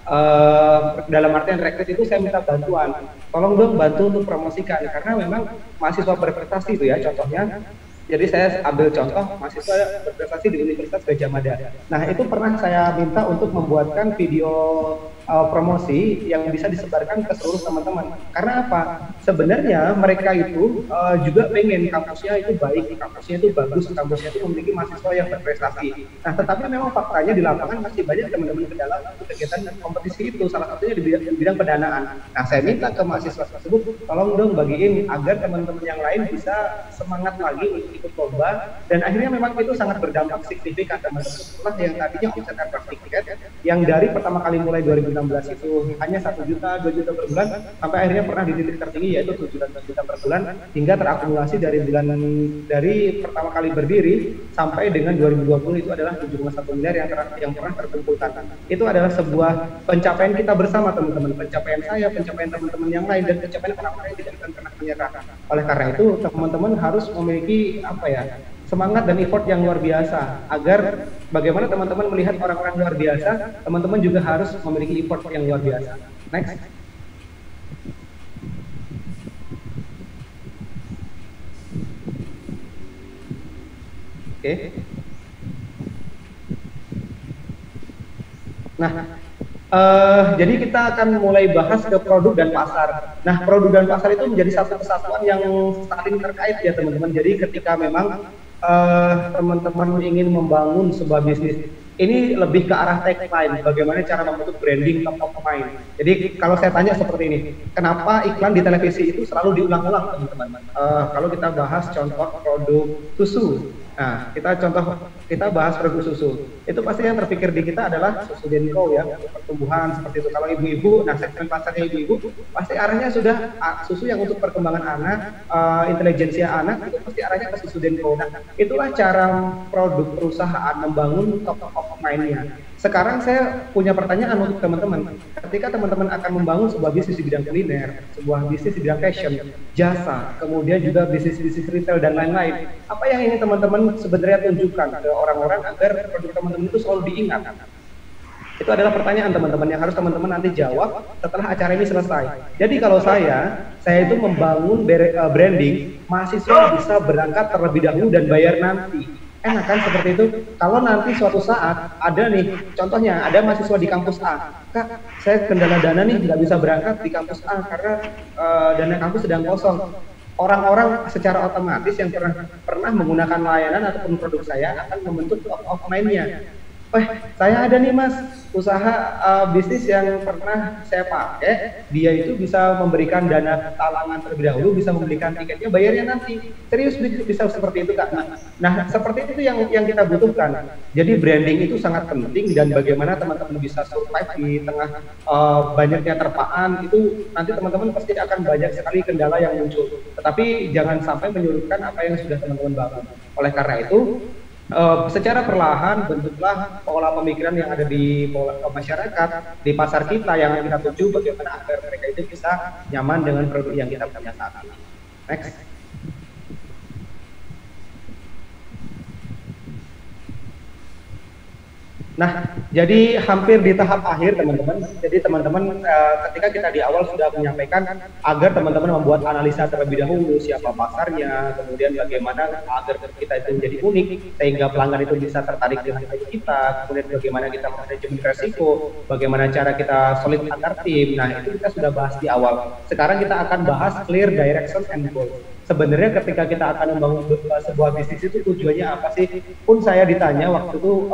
dalam artian rekrut itu saya minta bantuan, tolong dong bantu untuk promosikan, karena memang mahasiswa berprestasi itu ya contohnya. Jadi saya ambil contoh mahasiswa berprestasi di Universitas Gadjah Mada. Nah, itu pernah saya minta untuk membuatkan video promosi yang bisa disebarkan ke seluruh teman-teman. Karena apa? Sebenarnya mereka itu juga pengen kampusnya itu baik, kampusnya itu bagus, kampusnya itu memiliki mahasiswa yang berprestasi. Nah, tetapi memang faktanya di lapangan masih banyak teman-teman kendala untuk kegiatan kompetisi itu, salah satunya di bidang pendanaan. Nah, saya minta ke mahasiswa tersebut, tolong dong bagiin agar teman-teman yang lain bisa semangat lagi untuk ikut lomba, dan akhirnya memang itu sangat berdampak signifikan teman-teman. Setelah yang tadinya omset Airpass Ticket yang dari pertama kali mulai 2016 itu hanya 1 juta, 2 juta per bulan, sampai akhirnya pernah di titik tertinggi yaitu 7 juta per bulan, hingga terakumulasi dari pertama kali berdiri sampai dengan 2020 itu adalah 7,1 miliar yang pernah terkumpulkan. Itu adalah sebuah pencapaian kita bersama teman-teman, pencapaian saya, pencapaian teman-teman yang lain, dan pencapaian orang-orang yang tidak akan pernah menyerah. Oleh karena itu teman-teman harus memiliki semangat dan effort yang luar biasa, agar bagaimana teman-teman melihat orang-orang luar biasa, teman-teman juga harus memiliki effort yang luar biasa. Next. Oke. Nah, jadi kita akan mulai bahas ke produk dan pasar. Nah, produk dan pasar itu menjadi satu kesatuan yang saling terkait ya teman-teman. Jadi ketika memang teman-teman ingin membangun sebuah bisnis, ini lebih ke arah tagline, bagaimana cara membentuk branding top of mind. Jadi kalau saya tanya seperti ini, kenapa iklan di televisi itu selalu diulang-ulang teman-teman? Kalau kita bahas contoh produk susu, nah kita bahas produk susu, itu pasti yang terpikir di kita adalah susu Denko ya, untuk pertumbuhan seperti itu. Kalau ibu-ibu, nah segmen pasarnya ibu-ibu, pasti arahnya sudah susu yang untuk perkembangan anak, intelijensia anak, itu pasti arahnya ke susu Denko. Nah, itulah cara produk perusahaan membangun top of mind-nya. Sekarang saya punya pertanyaan untuk teman-teman. Ketika teman-teman akan membangun sebuah bisnis di bidang kuliner, sebuah bisnis di bidang fashion, jasa, kemudian juga bisnis-bisnis retail dan lain-lain, apa yang ingin teman-teman sebenarnya tunjukkan ke orang-orang agar produk teman-teman itu selalu diingat? Itu adalah pertanyaan teman-teman yang harus teman-teman nanti jawab setelah acara ini selesai. Jadi kalau saya itu membangun branding, mahasiswa bisa berangkat terlebih dahulu dan bayar nanti. Enak kan seperti itu? Kalau nanti suatu saat ada nih, contohnya ada mahasiswa di kampus A, Kak, saya kendala dana nih, nggak bisa berangkat di kampus A karena dana kampus sedang kosong. Orang-orang secara otomatis yang pernah menggunakan layanan ataupun produk saya akan membentuk top of mind-nya. saya ada nih mas usaha bisnis yang pernah saya pakai, dia itu bisa memberikan dana talangan terlebih dahulu, bisa memberikan tiketnya, bayarnya nanti. Serius bisa seperti itu kak. Nah seperti itu yang kita butuhkan. Jadi branding itu sangat penting, dan bagaimana teman-teman bisa survive di tengah banyaknya terpaan itu, nanti teman-teman pasti akan banyak sekali kendala yang muncul. Tetapi jangan sampai menyurutkan apa yang sudah teman-teman bangun. Oleh karena itu, secara perlahan bentuklah pola pemikiran yang ada di masyarakat, di pasar kita yang kita tuju, bagaimana agar mereka itu bisa nyaman dengan produk yang kita punya saat ini. Next. Nah, jadi hampir di tahap akhir teman-teman. Jadi teman-teman ketika kita di awal sudah menyampaikan agar teman-teman membuat analisa terlebih dahulu, siapa pasarnya, kemudian bagaimana agar kita itu menjadi unik sehingga pelanggan itu bisa tertarik dengan kita, kemudian bagaimana kita manajemen resiko, bagaimana cara kita solid antar tim. Nah, itu kita sudah bahas di awal. Sekarang kita akan bahas clear direction and goal. Sebenarnya ketika kita akan membangun sebuah bisnis itu tujuannya apa sih? Pun saya ditanya waktu itu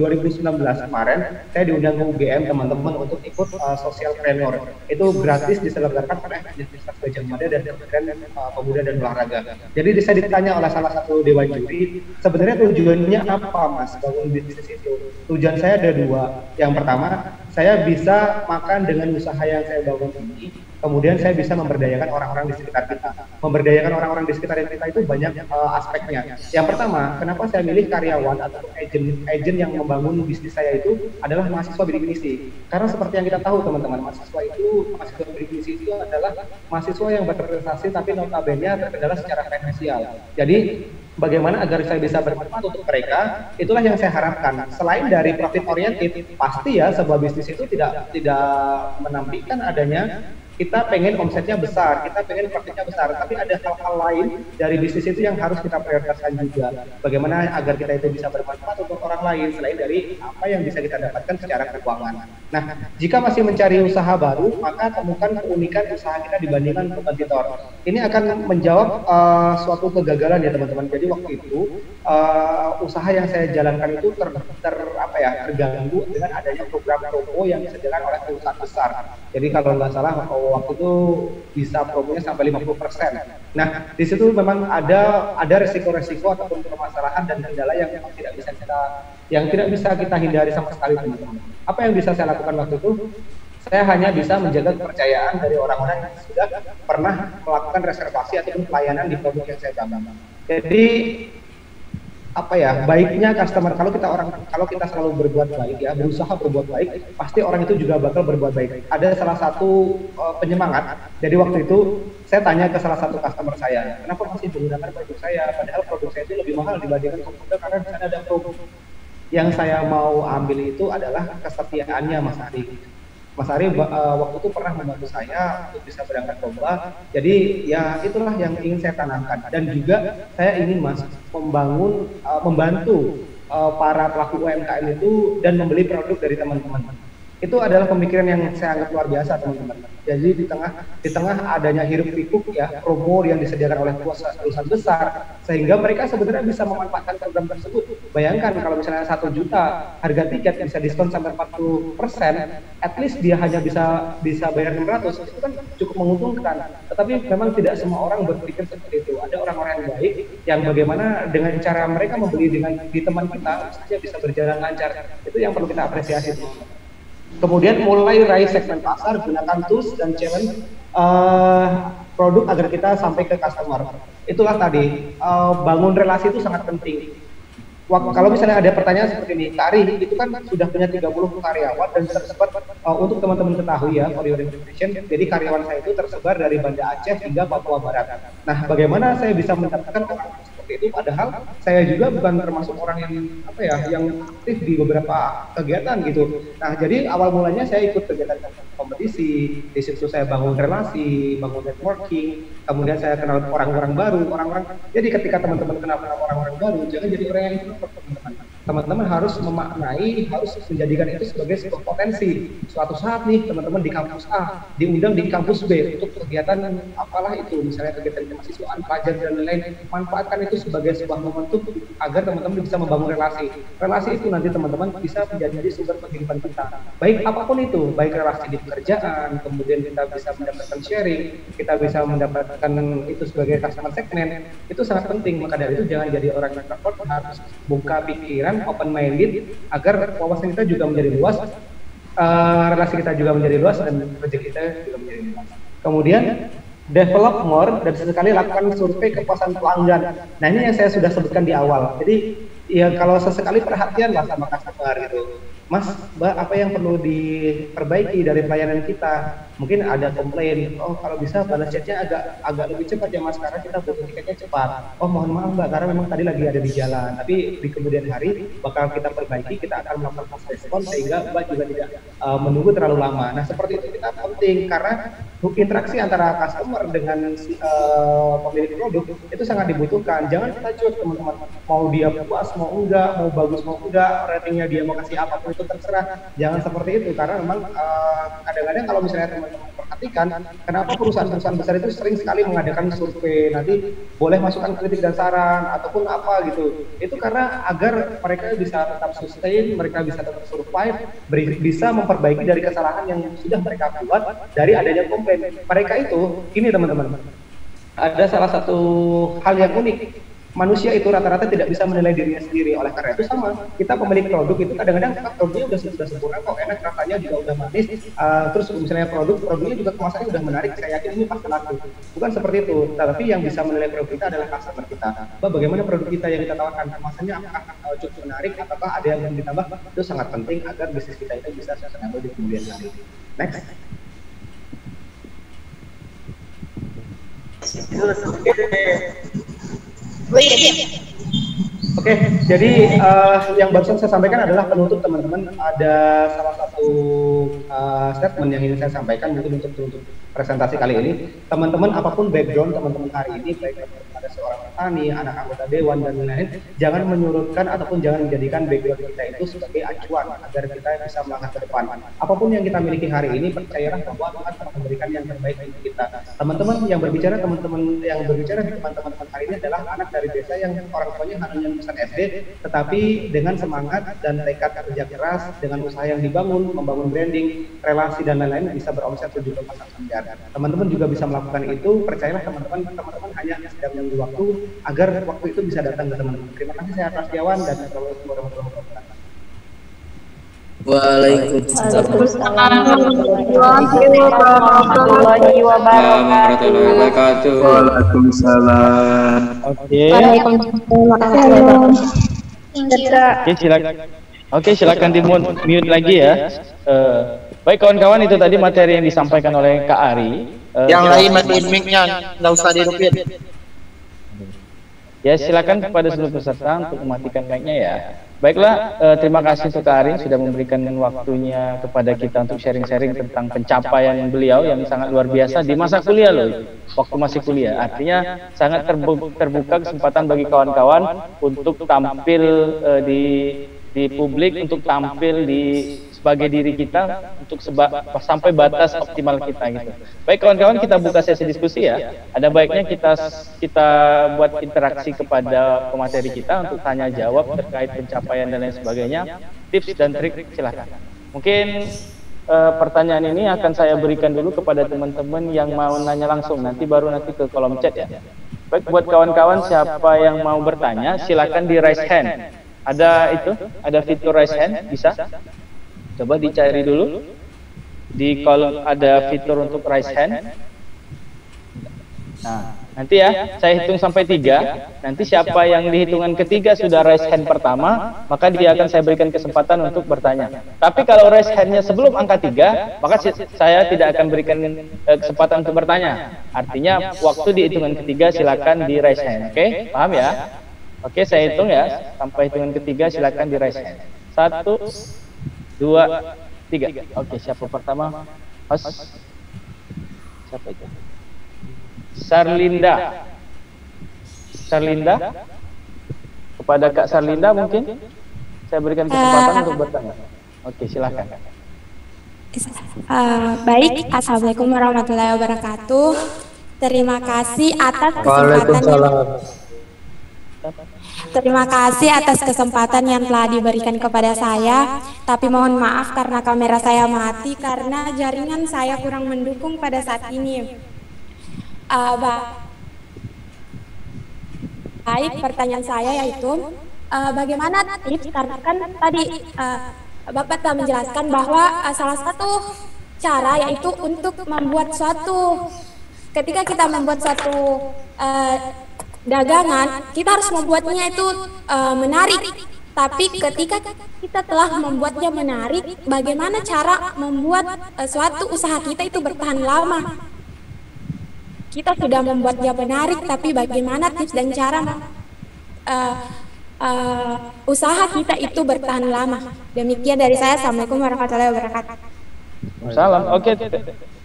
2019 kemarin, saya diundang ke UGM teman-teman untuk ikut social planner. Itu gratis diselenggarakan oleh Universitas Gadjah Mada dan Kementerian Pemuda dan Olahraga. Jadi saya ditanya oleh salah satu dewan juri, sebenarnya tujuannya apa mas bangun bisnis itu? Tujuan saya ada dua. Yang pertama, saya bisa makan dengan usaha yang saya bangun ini. Kemudian saya bisa memberdayakan orang-orang di sekitar kita. Memberdayakan orang-orang di sekitar kita itu banyak aspeknya. Yang pertama, kenapa saya milih karyawan atau agen yang membangun bisnis saya itu adalah mahasiswa bidik misi. Karena seperti yang kita tahu teman-teman, mahasiswa bidik misi itu adalah mahasiswa yang berprestasi tapi notabene terkendala secara finansial. Jadi bagaimana agar saya bisa bermanfaat untuk mereka, itulah yang saya harapkan. Selain dari profit oriented, pasti ya sebuah bisnis itu tidak menampilkan adanya kita pengen omsetnya besar, kita pengen profitnya besar, tapi ada hal-hal lain dari bisnis itu yang harus kita prioritaskan juga. Bagaimana agar kita itu bisa bermanfaat untuk orang lain selain dari apa yang bisa kita dapatkan secara keuangan. Nah, jika masih mencari usaha baru, maka temukan keunikan usaha kita dibandingkan kompetitor. Ini akan menjawab suatu kegagalan ya teman-teman. Jadi waktu itu usaha yang saya jalankan itu terganggu dengan adanya program promo yang disediakan oleh perusahaan besar. Jadi kalau nggak salah waktu itu bisa promonya sampai 50%. Nah, di situ memang ada resiko-resiko ataupun permasalahan dan kendala yang memang tidak bisa kita hindari sama sekali teman-teman. Apa yang bisa saya lakukan waktu itu? Saya hanya bisa menjaga kepercayaan dari orang-orang yang sudah pernah melakukan reservasi ataupun pelayanan di produk yang saya bangun. Jadi baiknya customer, kalau kita selalu berbuat baik ya, berusaha berbuat baik, pasti orang itu juga bakal berbuat baik. Ada salah satu penyemangat. Jadi waktu itu saya tanya ke salah satu customer saya, kenapa masih menggunakan produk saya, padahal produk saya itu lebih mahal dibandingkan komputer karena di sana ada promo. Yang saya mau ambil itu adalah kesetiaannya Mas Ari. Mas Ari waktu itu pernah membantu saya untuk bisa berangkat lomba. Jadi ya itulah yang ingin saya tanamkan, dan juga saya ingin membantu para pelaku UMKM itu dan membeli produk dari teman-teman. Itu adalah pemikiran yang saya anggap luar biasa teman-teman. Jadi di tengah adanya hiruk pikuk ya, promo yang disediakan oleh perusahaan besar, sehingga mereka sebenarnya bisa memanfaatkan program tersebut. Bayangkan kalau misalnya 1 juta harga tiket bisa diskon sampai 40%, at least dia hanya bisa bayar 600, itu kan cukup menguntungkan. Tetapi memang tidak semua orang berpikir seperti itu. Ada orang-orang yang baik yang bagaimana dengan cara mereka membeli di teman kita saja bisa berjalan lancar. Itu yang perlu kita apresiasi. Kemudian mulai raih segmen pasar, gunakan tools dan challenge produk agar kita sampai ke customer. Itulah tadi, bangun relasi itu sangat penting. Kalau misalnya ada pertanyaan seperti ini, Tari itu kan sudah punya 30 karyawan dan tersebar, untuk teman-teman ketahui ya, for your information, jadi karyawan saya itu tersebar dari Banda Aceh hingga Papua Barat. Nah, bagaimana saya bisa mendapatkan orang seperti itu, padahal saya juga bukan termasuk orang yang yang aktif di beberapa kegiatan gitu. Nah, jadi awal mulanya saya ikut kegiatan kompetisi, di situ saya bangun relasi, bangun networking, kemudian saya kenal orang-orang baru, jadi ketika teman-teman kenal orang-orang baru, jangan jadi orang yang teman-teman. teman-teman harus memaknai, harus menjadikan itu sebagai sebuah potensi. Suatu saat nih teman-teman di kampus A diundang di kampus B untuk kegiatan apalah itu, misalnya kegiatan kemahasiswaan, pelajar dan lain-lain. Manfaatkan itu sebagai sebuah momentum agar teman-teman bisa membangun relasi. Relasi itu nanti teman-teman bisa menjadi sumber kehidupan kita. Baik apapun itu, baik relasi di pekerjaan, kemudian kita bisa mendapatkan sharing, kita bisa mendapatkan itu sebagai customer segment, itu sangat penting. Maka dari itu jangan jadi orang yang takut, harus buka pikiran, open minded, agar wawasan kita juga menjadi luas, relasi kita juga menjadi luas, dan rezeki kita juga menjadi luas. Kemudian develop more, dan sesekali lakukan survei kepuasan pelanggan. Nah ini yang saya sudah sebutkan di awal. Jadi ya kalau sesekali perhatian lah sama customer gitu. Mas, Mbak, apa yang perlu diperbaiki dari pelayanan kita? Mungkin ada komplain, oh kalau bisa balas chatnya agak lebih cepat ya Mas, karena kita butuh tiketnya cepat. Oh mohon maaf Mbak, karena memang tadi lagi ada di jalan, tapi di kemudian hari bakal kita perbaiki, kita akan melakukan fast respon sehingga Mbak juga tidak menunggu terlalu lama. Nah seperti itu kita penting, karena interaksi antara customer dengan pemilik produk itu sangat dibutuhkan. Jangan kita cuek teman-teman, mau dia puas, mau enggak, mau bagus, mau enggak, ratingnya dia mau kasih apapun itu terserah. Jangan seperti itu, karena memang kadang-kadang kalau misalnya teman-teman perhatikan, kenapa perusahaan-perusahaan besar itu sering sekali mengadakan survei, nanti boleh masukkan kritik dan saran ataupun apa gitu. Itu karena agar mereka bisa tetap sustain, mereka bisa tetap survive, bisa memperbaiki dari kesalahan yang sudah mereka buat dari adanya komplain. Mereka itu, ini teman-teman, ada salah satu hal yang unik. Manusia itu rata-rata tidak bisa menilai dirinya sendiri. Oleh karena itu sama, kita pemilik produk itu kadang-kadang produknya sudah sempurna kok, enak, rasanya juga udah manis, terus misalnya produknya juga kemasannya udah menarik, saya yakin ini pasti laku. Bukan seperti itu, tapi yang bisa menilai produk kita adalah customer kita. Bagaimana produk kita yang kita tawarkan, kemasannya apakah cukup menarik, apakah ada yang ditambah, itu sangat penting agar bisnis kita itu bisa sustainable di kemudian hari. Next. Oke, jadi yang barusan saya sampaikan adalah penutup teman-teman. Ada salah satu statement yang ingin saya sampaikan mungkin untuk presentasi kali ini. Teman-teman, apapun background teman-teman hari ini, baik ada seorang petani, anak anggota dewan dan lain-lain, jangan menyurutkan ataupun jangan menjadikan background kita itu sebagai acuan agar kita bisa melangkah ke depan. Apapun yang kita miliki hari ini, percayalah bahwa Tuhan akan memberikan yang terbaik untuk kita. Teman-teman yang berbicara di depan teman-teman hari ini adalah anak dari desa yang orang tuanya hanya lulusan SD, tetapi dengan semangat dan tekad kerja keras, dengan usaha yang dibangun, membangun branding, relasi dan lain-lain bisa beromset 7,1 miliar. Teman-teman juga bisa melakukan itu. Percayalah teman-teman hanya sedang menunggu waktu agar waktu itu bisa datang ke teman-teman. Terima kasih, saya Prasetyawan dan Assalamualaikum warahmatullahi wabarakatuh. Waalaikumsalam warahmatullahi wabarakatuh. Waalaikumsalam. Oke. Oke, silakan di mute lagi ya. Baik kawan-kawan, itu tadi materi yang disampaikan oleh Kak Ari. Yang lain matiin mic-nya, nggak usah dihidupin. Ya, silakan kepada seluruh peserta untuk mematikan mic-nya ya. Baiklah, terima kasih untuk Kak Ari sudah memberikan waktunya kepada kita untuk sharing-sharing tentang pencapaian beliau yang sangat luar biasa di masa kuliah loh, waktu masih kuliah. Artinya sangat terbuka kesempatan bagi kawan-kawan untuk tampil di publik, untuk tampil sebagai diri kita, untuk sampai batas optimal kita gitu. Baik kawan-kawan, kita buka sesi diskusi ya. Ada baiknya kita buat interaksi kepada pemateri kita untuk tanya jawab terkait pencapaian dan lain sebagainya. Tips dan trik silahkan. Mungkin pertanyaan ini akan saya berikan dulu kepada teman-teman yang mau nanya langsung, nanti ke kolom chat ya. Baik, buat kawan-kawan siapa yang mau bertanya silakan di raise hand. Ada fitur raise hand, bisa? Coba dicari dulu. Di kolom ada fitur untuk raise hand. Nah, nanti ya, saya hitung sampai 3. Nanti siapa yang di hitungan ketiga sudah raise hand pertama, maka dia akan saya berikan kesempatan untuk bertanya. Tapi kalau raise hand-nya sebelum angka 3, maka saya tidak akan berikan kesempatan untuk bertanya. Artinya, waktu di hitungan ketiga silakan di raise hand. Oke, paham ya? Oke, saya hitung ya. Sampai hitungan ketiga silakan di raise hand. 1, 2, 3. Oke, siapa pertama? Host. Siapa itu? Sarlinda. Kepada Kak Sarlinda mungkin. saya berikan kesempatan untuk bertanya. Oke, silakan. Baik, Assalamualaikum warahmatullahi wabarakatuh. Terima kasih atas kesempatan Terima kasih atas kesempatan yang telah diberikan kepada saya. Tapi mohon maaf karena kamera saya mati karena jaringan saya kurang mendukung pada saat ini. Baik, pertanyaan saya yaitu bagaimana tips, karena kan tadi Bapak telah menjelaskan bahwa salah satu cara yaitu untuk membuat ketika kita membuat suatu dagangan, kita harus membuatnya itu menarik. Tapi ketika kita telah membuatnya menarik, bagaimana cara membuat suatu usaha kita itu bertahan lama? Kita sudah membuatnya menarik, tapi bagaimana tips dan cara usaha kita itu bertahan lama? Demikian dari saya. Assalamualaikum warahmatullahi wabarakatuh. Salam. Oke,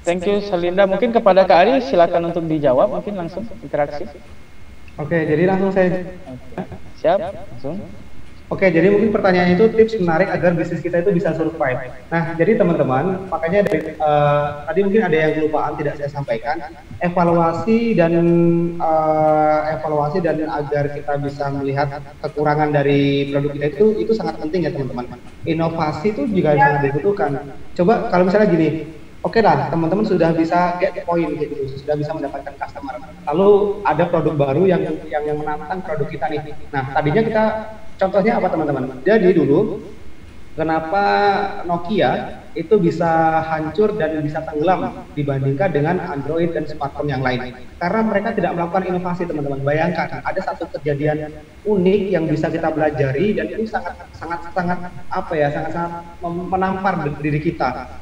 thank you Salinda. Mungkin kepada Kak Ari silakan untuk dijawab, mungkin langsung interaksi. Oke, jadi langsung saya siap, langsung. Oke, jadi mungkin pertanyaan itu tips menarik agar bisnis kita itu bisa survive. Nah, jadi teman-teman, makanya tadi mungkin ada yang kelupaan tidak saya sampaikan, evaluasi dan agar kita bisa melihat kekurangan dari produk kita itu sangat penting ya teman-teman. Inovasi itu juga sangat dibutuhkan. Coba kalau misalnya gini, oke lah, teman-teman sudah bisa get point gitu, sudah bisa mendapatkan customer. Lalu ada produk baru yang menantang produk kita nih. Nah, tadinya kita contohnya apa teman-teman? Jadi dulu kenapa Nokia itu bisa hancur dan bisa tenggelam dibandingkan dengan Android dan smartphone yang lain? Karena mereka tidak melakukan inovasi teman-teman. Bayangkan ada satu kejadian unik yang bisa kita pelajari dan ini sangat menampar diri kita.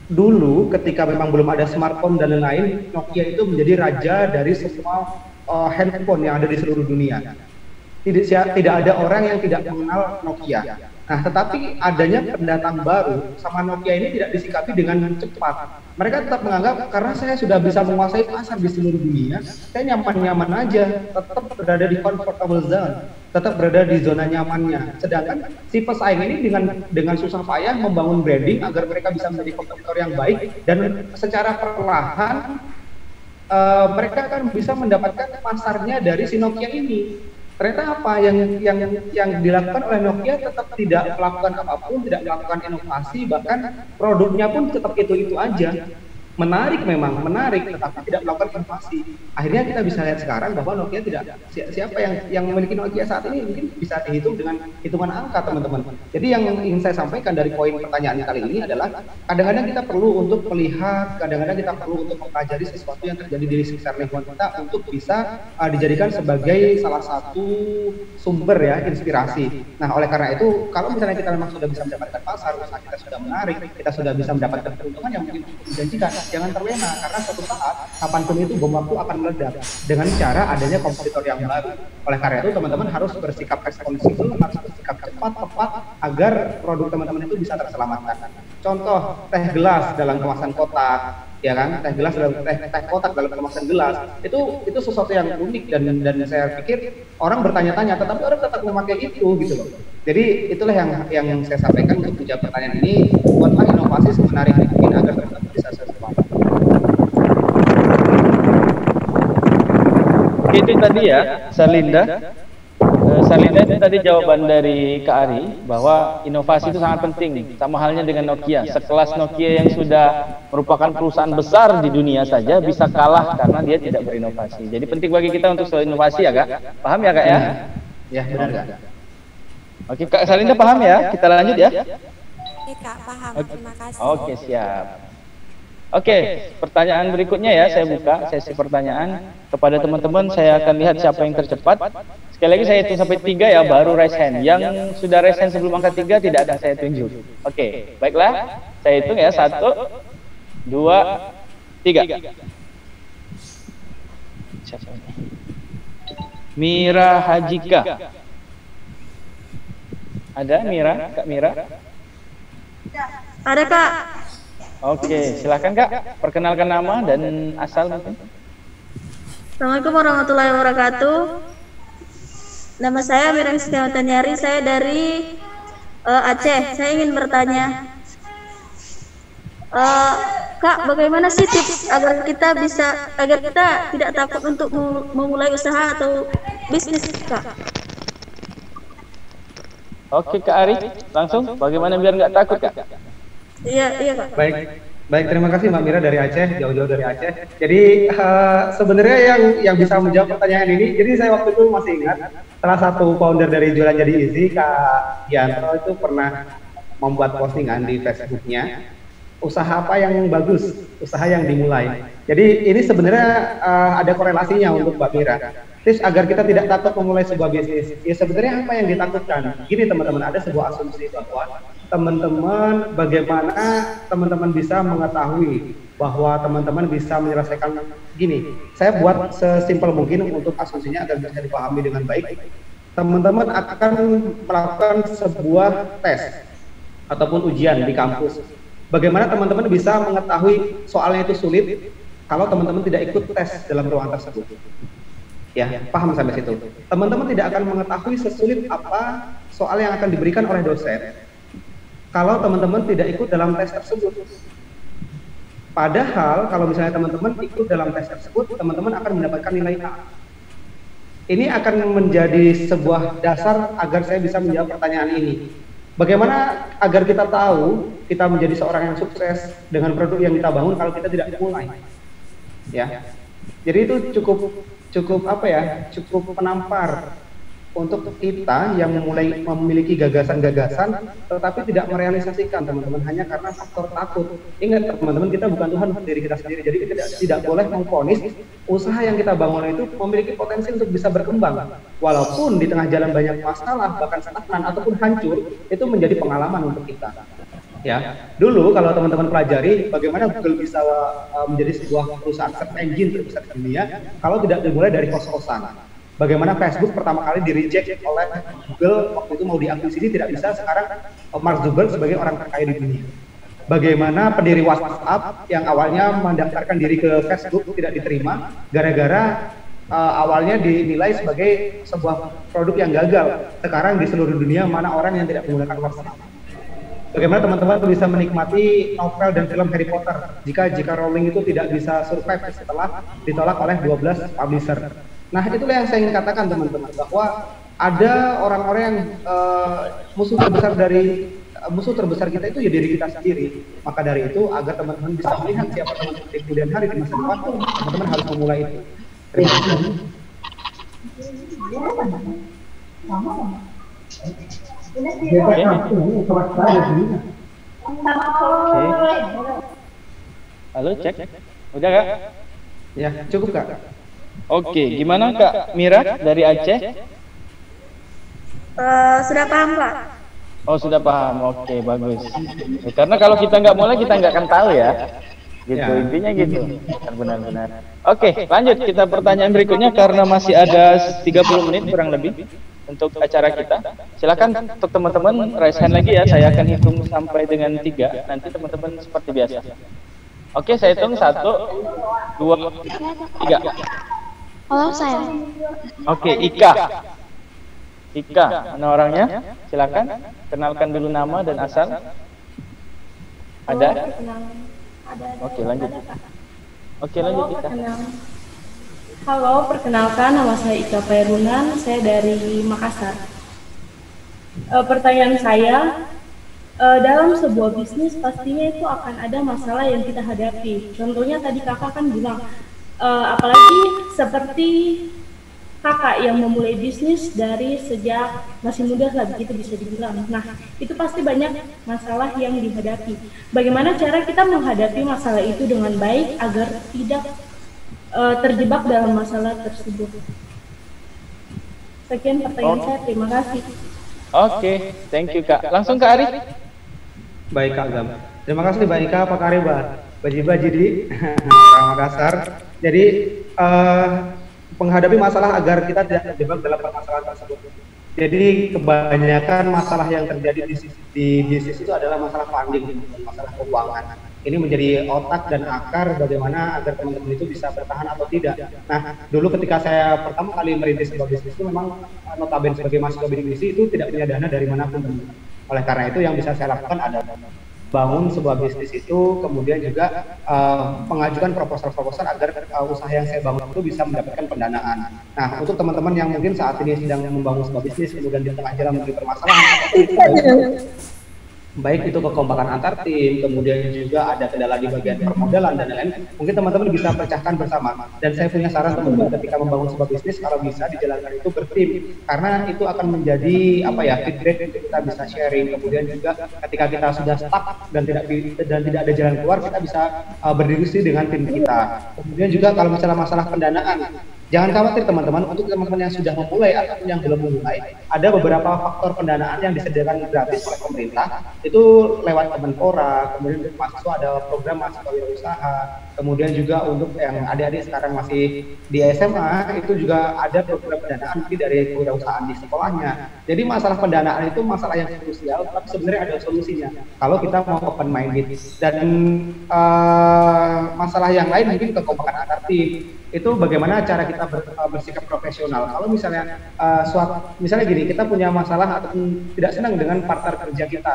Dulu ketika memang belum ada smartphone dan lain-lain, Nokia itu menjadi raja dari semua handphone yang ada di seluruh dunia. Tidak ada orang yang tidak mengenal Nokia. Nah, tetapi adanya pendatang baru sama Nokia ini tidak disikapi dengan cepat. Mereka tetap menganggap karena saya sudah bisa menguasai pasar di seluruh dunia, saya nyaman-nyaman aja, tetap berada di comfortable zone, tetap berada di zona nyamannya. Sedangkan si pesaing ini dengan susah payah membangun branding agar mereka bisa menjadi kompetitor yang baik dan secara perlahan mereka akan bisa mendapatkan pasarnya dari si Nokia ini. Ternyata apa yang dilakukan oleh Nokia tetap tidak melakukan apapun, tidak melakukan inovasi, bahkan produknya pun tetap itu aja. Menarik memang, tetapi tidak melakukan inovasi. Akhirnya kita bisa lihat sekarang bahwa Nokia siapa yang memiliki Nokia saat ini mungkin bisa dihitung dengan hitungan angka teman-teman. Jadi yang ingin saya sampaikan dari poin pertanyaan kali ini adalah kadang-kadang kita perlu untuk melihat, kadang-kadang kita perlu untuk mempelajari sesuatu yang terjadi di sekitar lingkungan kita untuk bisa dijadikan sebagai salah satu sumber ya inspirasi. Nah, oleh karena itu kalau misalnya kita memang sudah bisa mendapatkan pasar, usaha kita sudah menarik, kita sudah bisa mendapatkan keuntungan yang mungkin menjanjikan, jangan terlena karena suatu saat kapanpun itu bom waktu akan meledak dengan cara adanya kompetitor yang baru. Oleh karena itu teman-teman harus bersikap responsif, harus bersikap cepat, tepat agar produk teman-teman itu bisa terselamatkan. Contoh teh gelas dalam kemasan kotak, ya kan? Teh gelas dalam teh kotak dalam kemasan gelas itu sesuatu yang unik dan saya pikir orang bertanya-tanya, tetapi orang tetap memakai itu gitu loh. Jadi itulah yang saya sampaikan untuk menjawab pertanyaan ini. Buatlah inovasi semenarik mungkin agar teman-teman bisa sesuai. Itu tadi ya, Salinda itu tadi jawaban dari Kak Ari bahwa inovasi itu sangat penting. Sama halnya dengan Nokia. Sekelas Nokia yang sudah merupakan perusahaan besar di dunia saja bisa kalah karena dia tidak berinovasi. Jadi penting bagi kita untuk selalu inovasi ya Kak. Paham ya Kak ya? Ya benar Kak. Oke Kak Salinda paham ya? Kita lanjut ya. Oke Kak, paham. Terima kasih. Oke, siap. Oke, pertanyaan berikutnya ya, saya buka sesi pertanyaan kepada teman-teman. Saya akan lihat siapa yang tercepat. Sekali lagi saya hitung sampai 3 ya, baru raise hand. Yang sudah raise hand sebelum angka 3 tidak akan saya tunjuk. Oke, baiklah. Saya hitung ya, 1, 2, 3. Siapa ini? Mira Hajika. Ada Mira? Kak Mira? Ada Kak. Oke, silakan Kak. Perkenalkan nama dan asal mungkin. Assalamualaikum warahmatullahi wabarakatuh. Nama saya Mira Tanyari, saya dari Aceh, saya ingin bertanya, Kak, bagaimana sih tips agar kita tidak takut untuk memulai usaha atau bisnis, Kak? Oke Kak Ari, langsung bagaimana biar nggak takut Kak? Iya Kak. Baik, terima kasih Mbak Mira dari Aceh, jauh-jauh dari Aceh. Jadi sebenarnya yang bisa menjawab pertanyaan ini, jadi saya waktu itu masih ingat salah satu founder dari Jualan Jadi Easy, Kak Gianto, itu pernah membuat postingan di Facebooknya, usaha apa yang bagus, usaha yang dimulai. Jadi ini sebenarnya ada korelasinya untuk Mbak Mira. Tips agar kita tidak takut memulai sebuah bisnis. Ya sebenarnya apa yang ditakutkan? Gini teman-teman, ada sebuah asumsi bahwa teman-teman, bagaimana teman-teman bisa mengetahui bahwa teman-teman bisa menyelesaikan gini. Saya buat sesimpel mungkin untuk asumsinya agar bisa dipahami dengan baik. Teman-teman akan melakukan sebuah tes ataupun ujian di kampus. Bagaimana teman-teman bisa mengetahui soalnya itu sulit kalau teman-teman tidak ikut tes dalam ruangan tersebut? Ya, paham sampai situ. Teman-teman tidak akan mengetahui sesulit apa soal yang akan diberikan oleh dosen kalau teman-teman tidak ikut dalam tes tersebut. Padahal kalau misalnya teman-teman ikut dalam tes tersebut, teman-teman akan mendapatkan nilai A. Ini akan menjadi sebuah dasar agar saya bisa menjawab pertanyaan ini. Bagaimana agar kita tahu kita menjadi seorang yang sukses dengan produk yang kita bangun kalau kita tidak mulai? Ya. Jadi itu cukup penampar untuk kita yang mulai memiliki gagasan-gagasan tetapi tidak merealisasikan, teman-teman, hanya karena faktor takut. Ingat teman-teman, kita bukan Tuhan untuk diri kita sendiri, jadi kita tidak boleh memvonis usaha yang kita bangun itu memiliki potensi untuk bisa berkembang. Walaupun di tengah jalan banyak masalah, bahkan stagnan ataupun hancur, itu menjadi pengalaman untuk kita. Ya, dulu kalau teman-teman pelajari bagaimana Google bisa menjadi sebuah perusahaan search engine terbesar di dunia kalau tidak dimulai dari kos-kosan. Bagaimana Facebook pertama kali di-reject oleh Google, waktu itu mau diakuisisi tidak bisa, sekarang Mark Zuckerberg sebagai orang terkaya di dunia. Bagaimana pendiri WhatsApp yang awalnya mendaftarkan diri ke Facebook tidak diterima gara-gara awalnya dinilai sebagai sebuah produk yang gagal. Sekarang di seluruh dunia mana orang yang tidak menggunakan WhatsApp. Bagaimana teman-teman bisa menikmati novel dan film Harry Potter jika Rowling itu tidak bisa survive setelah ditolak oleh 12 publisher. Nah, itulah yang saya ingin katakan teman-teman, bahwa ada orang-orang yang musuh terbesar kita itu ya diri kita sendiri. Maka dari itu, agar teman-teman bisa melihat siapa teman-teman di kemudian hari di masa depan, teman-teman harus memulai itu. Terima kasih. Halo, cek. Udah Kak? Ya, cukup Kak. Oke, gimana Kak Mira dari Aceh? Sudah paham Kak? Oh, sudah paham. Oke, bagus. Ya, karena kalau kita nggak mulai, kita nggak akan tahu ya. Gitu, ya. Intinya gitu. Benar-benar. Oke, lanjut kita pertanyaan berikutnya karena masih ada 30 menit kurang lebih untuk acara kita. Silakan untuk teman-teman raise hand lagi ya. Saya akan hitung sampai dengan 3. Nanti teman-teman seperti biasa. Oke, saya hitung 1, 2, 3. Halo saya. Oke, Ika. Ika, mana orangnya? Silakan. Kenalkan dulu nama dan asal. Ada? Oke, lanjut. Oke, lanjut Ika. Halo, perkenalkan nama saya Ika Pairunan, saya dari Makassar. Pertanyaan saya, dalam sebuah bisnis pastinya itu akan ada masalah yang kita hadapi. Contohnya tadi kakak kan bilang, apalagi seperti kakak yang memulai bisnis dari sejak masih muda lah, begitu bisa dibilang. Nah, itu pasti banyak masalah yang dihadapi. Bagaimana cara kita menghadapi masalah itu dengan baik agar tidak terjebak dalam masalah tersebut? Sekian pertanyaan saya, terima kasih. Oke, thank you Kak. Langsung Kak Ari. Baik Kak Gam. Terima kasih Mbak Ika, apa kabar? Baji di Makassar. Jadi menghadapi masalah agar kita tidak terjebak dalam permasalahan tersebut. Jadi kebanyakan masalah yang terjadi di bisnis itu adalah masalah funding, masalah keuangan. Ini menjadi otak dan akar bagaimana agar teman-teman itu bisa bertahan atau tidak. Nah, dulu ketika saya pertama kali merintis sebuah bisnis itu memang notabene sebagai mahasiswa bidik misi itu tidak punya dana dari manapun teman-teman. Oleh karena itu yang bisa saya lakukan adalah bangun sebuah bisnis itu, kemudian juga mengajukan proposal-proposal agar usaha yang saya bangun itu bisa mendapatkan pendanaan. Nah, untuk teman-teman yang mungkin saat ini sedang membangun sebuah bisnis, kemudian di tengah jalan mungkin bermasalah, baik itu kekompakan antar tim, kemudian juga ada kendala di bagian permodalan dan lain-lain, mungkin teman-teman bisa pecahkan bersama. Dan saya punya saran teman-teman, ketika membangun sebuah bisnis, kalau bisa dijalankan itu bertim, karena itu akan menjadi feedback untuk kita bisa sharing. Kemudian juga ketika kita sudah stuck dan tidak ada jalan keluar, kita bisa berdiskusi dengan tim kita. Kemudian juga kalau misalnya masalah pendanaan, jangan khawatir teman-teman, untuk teman-teman yang sudah memulai ataupun yang belum memulai, ada beberapa faktor pendanaan yang disediakan gratis oleh pemerintah, itu lewat Kemenpora, kemudian untuk mahasiswa ada program mahasiswa wirausaha, kemudian juga untuk yang adik-adik sekarang masih di SMA, itu juga ada program pendanaan dari kewirausahaan di sekolahnya. Jadi masalah pendanaan itu masalah yang krusial, tapi sebenarnya ada solusinya kalau kita mau open minded. Dan masalah yang lain mungkin kekompakan antar tim, itu bagaimana cara kita bersikap profesional. Kalau misalnya misalnya gini, kita punya masalah atau tidak senang dengan partner kerja kita,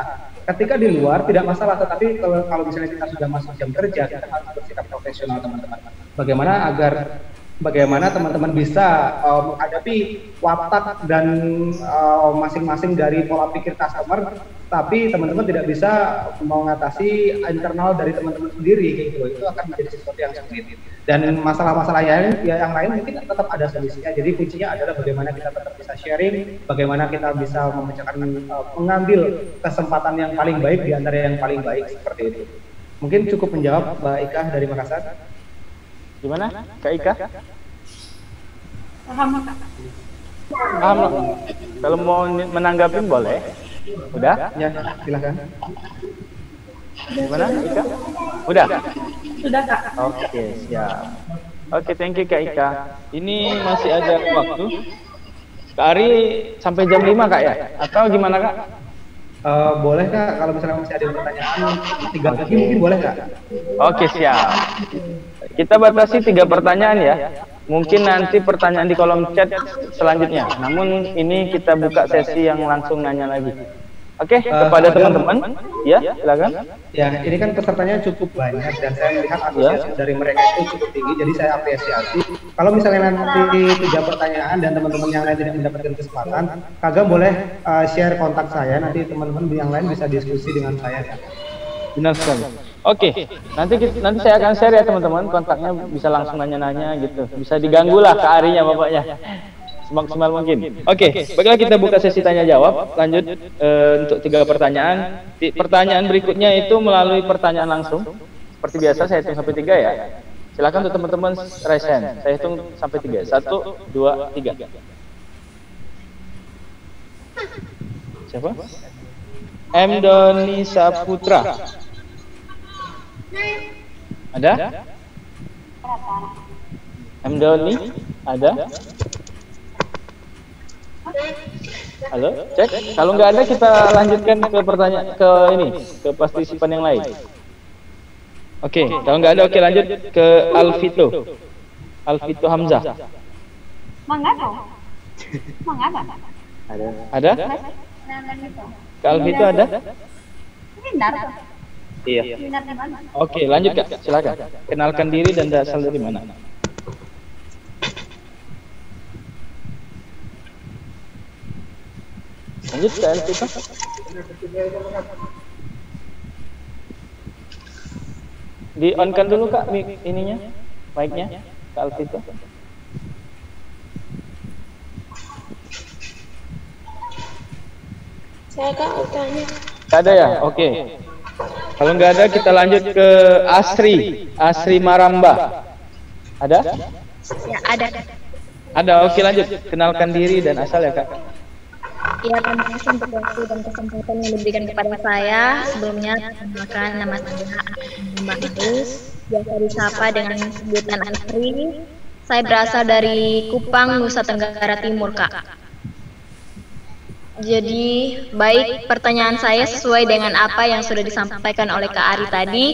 ketika di luar tidak masalah, tetapi kalau misalnya kita sudah masuk jam kerja, kita harus bersikap profesional teman-teman. Bagaimana teman-teman bisa menghadapi watak dan masing-masing dari pola pikir customer, tapi teman-teman tidak bisa mengatasi internal dari teman-teman sendiri, gitu. Itu akan menjadi sesuatu yang sulit. Dan masalah-masalah yang lain mungkin tetap ada solusinya. Jadi kuncinya adalah bagaimana kita tetap bisa sharing, bagaimana kita bisa mengambil kesempatan yang paling baik di antara yang paling baik, seperti itu. Mungkin cukup menjawab Mbak Ika dari Makassar. Gimana, Kak Ika? Paham, Kak. Paham. Kalau mau menanggapin boleh. Udah? Ya, silakan. Gimana, Ika? Udah? Sudah, Kak. Oke, siap. Oke, thank you Kak Ika. Ini masih ada waktu. Kak Ari sampai jam 5 Kak ya? Atau gimana Kak? Boleh Kak, kalau misalnya masih ada pertanyaan 3 lagi mungkin boleh Kak? Oke, siap. Kita batasi 3 pertanyaan ya. Mungkin nanti pertanyaan di kolom chat selanjutnya. Namun ini kita buka sesi yang langsung nanya lagi. Oke, kepada teman-teman, ya silakan. Ya, ini kan pesertanya cukup banyak dan saya melihat antusiasme dari mereka itu cukup tinggi, jadi saya apresiasi. Kalau misalnya nanti 3 pertanyaan dan teman-teman yang lain tidak mendapatkan kesempatan, Kagam boleh share kontak saya, nanti teman-teman yang lain bisa diskusi dengan saya. Benar sekali. Oke, nanti saya akan share ya teman-teman, kontaknya bisa langsung nanya-nanya gitu, bisa diganggu lah ke Arinya bapaknya. Semaksimal mungkin. Oke, baiklah kita buka sesi tanya jawab. Lanjut untuk 3 pertanyaan. Pertanyaan berikutnya itu melalui pertanyaan langsung. Seperti biasa saya hitung sampai 3 ya. Silakan untuk teman-teman raise hand. Saya hitung sampai 3. 1, 2, 3. Siapa? M. Doni Saputra. Ada? M. Doni? Ada? Halo, cek. Kalau nggak ada kita lanjutkan ke pertanyaan ke partisipan yang lain. Oke, kalau nggak ada oke lanjut ke Alvito Hamzah. Mangga Ada? Ke Alvito ada? Iya. Oke, lanjut Kak, silakan. Kenalkan diri dan asal dari mana. Lanjut ke Alvito. Di on kan dulu Kak ininya, mic-nya ke Alvito. Saya Kak tanya. Ada ya? Oke. Kalau nggak ada kita lanjut ke Asri Maramba. Ada? Ya, ada. Ada, oke lanjut. Kenalkan diri dan asal ya Kak. Ya, terima kasih untuk waktu dan kesempatan yang diberikan kepada saya. Sebelumnya, perkenalkan nama saya Mbak Arus, biasa disapa dengan sebutan Asri. Saya berasal dari Kupang, Nusa Tenggara Timur, Kak. Jadi, baik, pertanyaan saya sesuai dengan apa yang sudah disampaikan oleh Kak Ari tadi,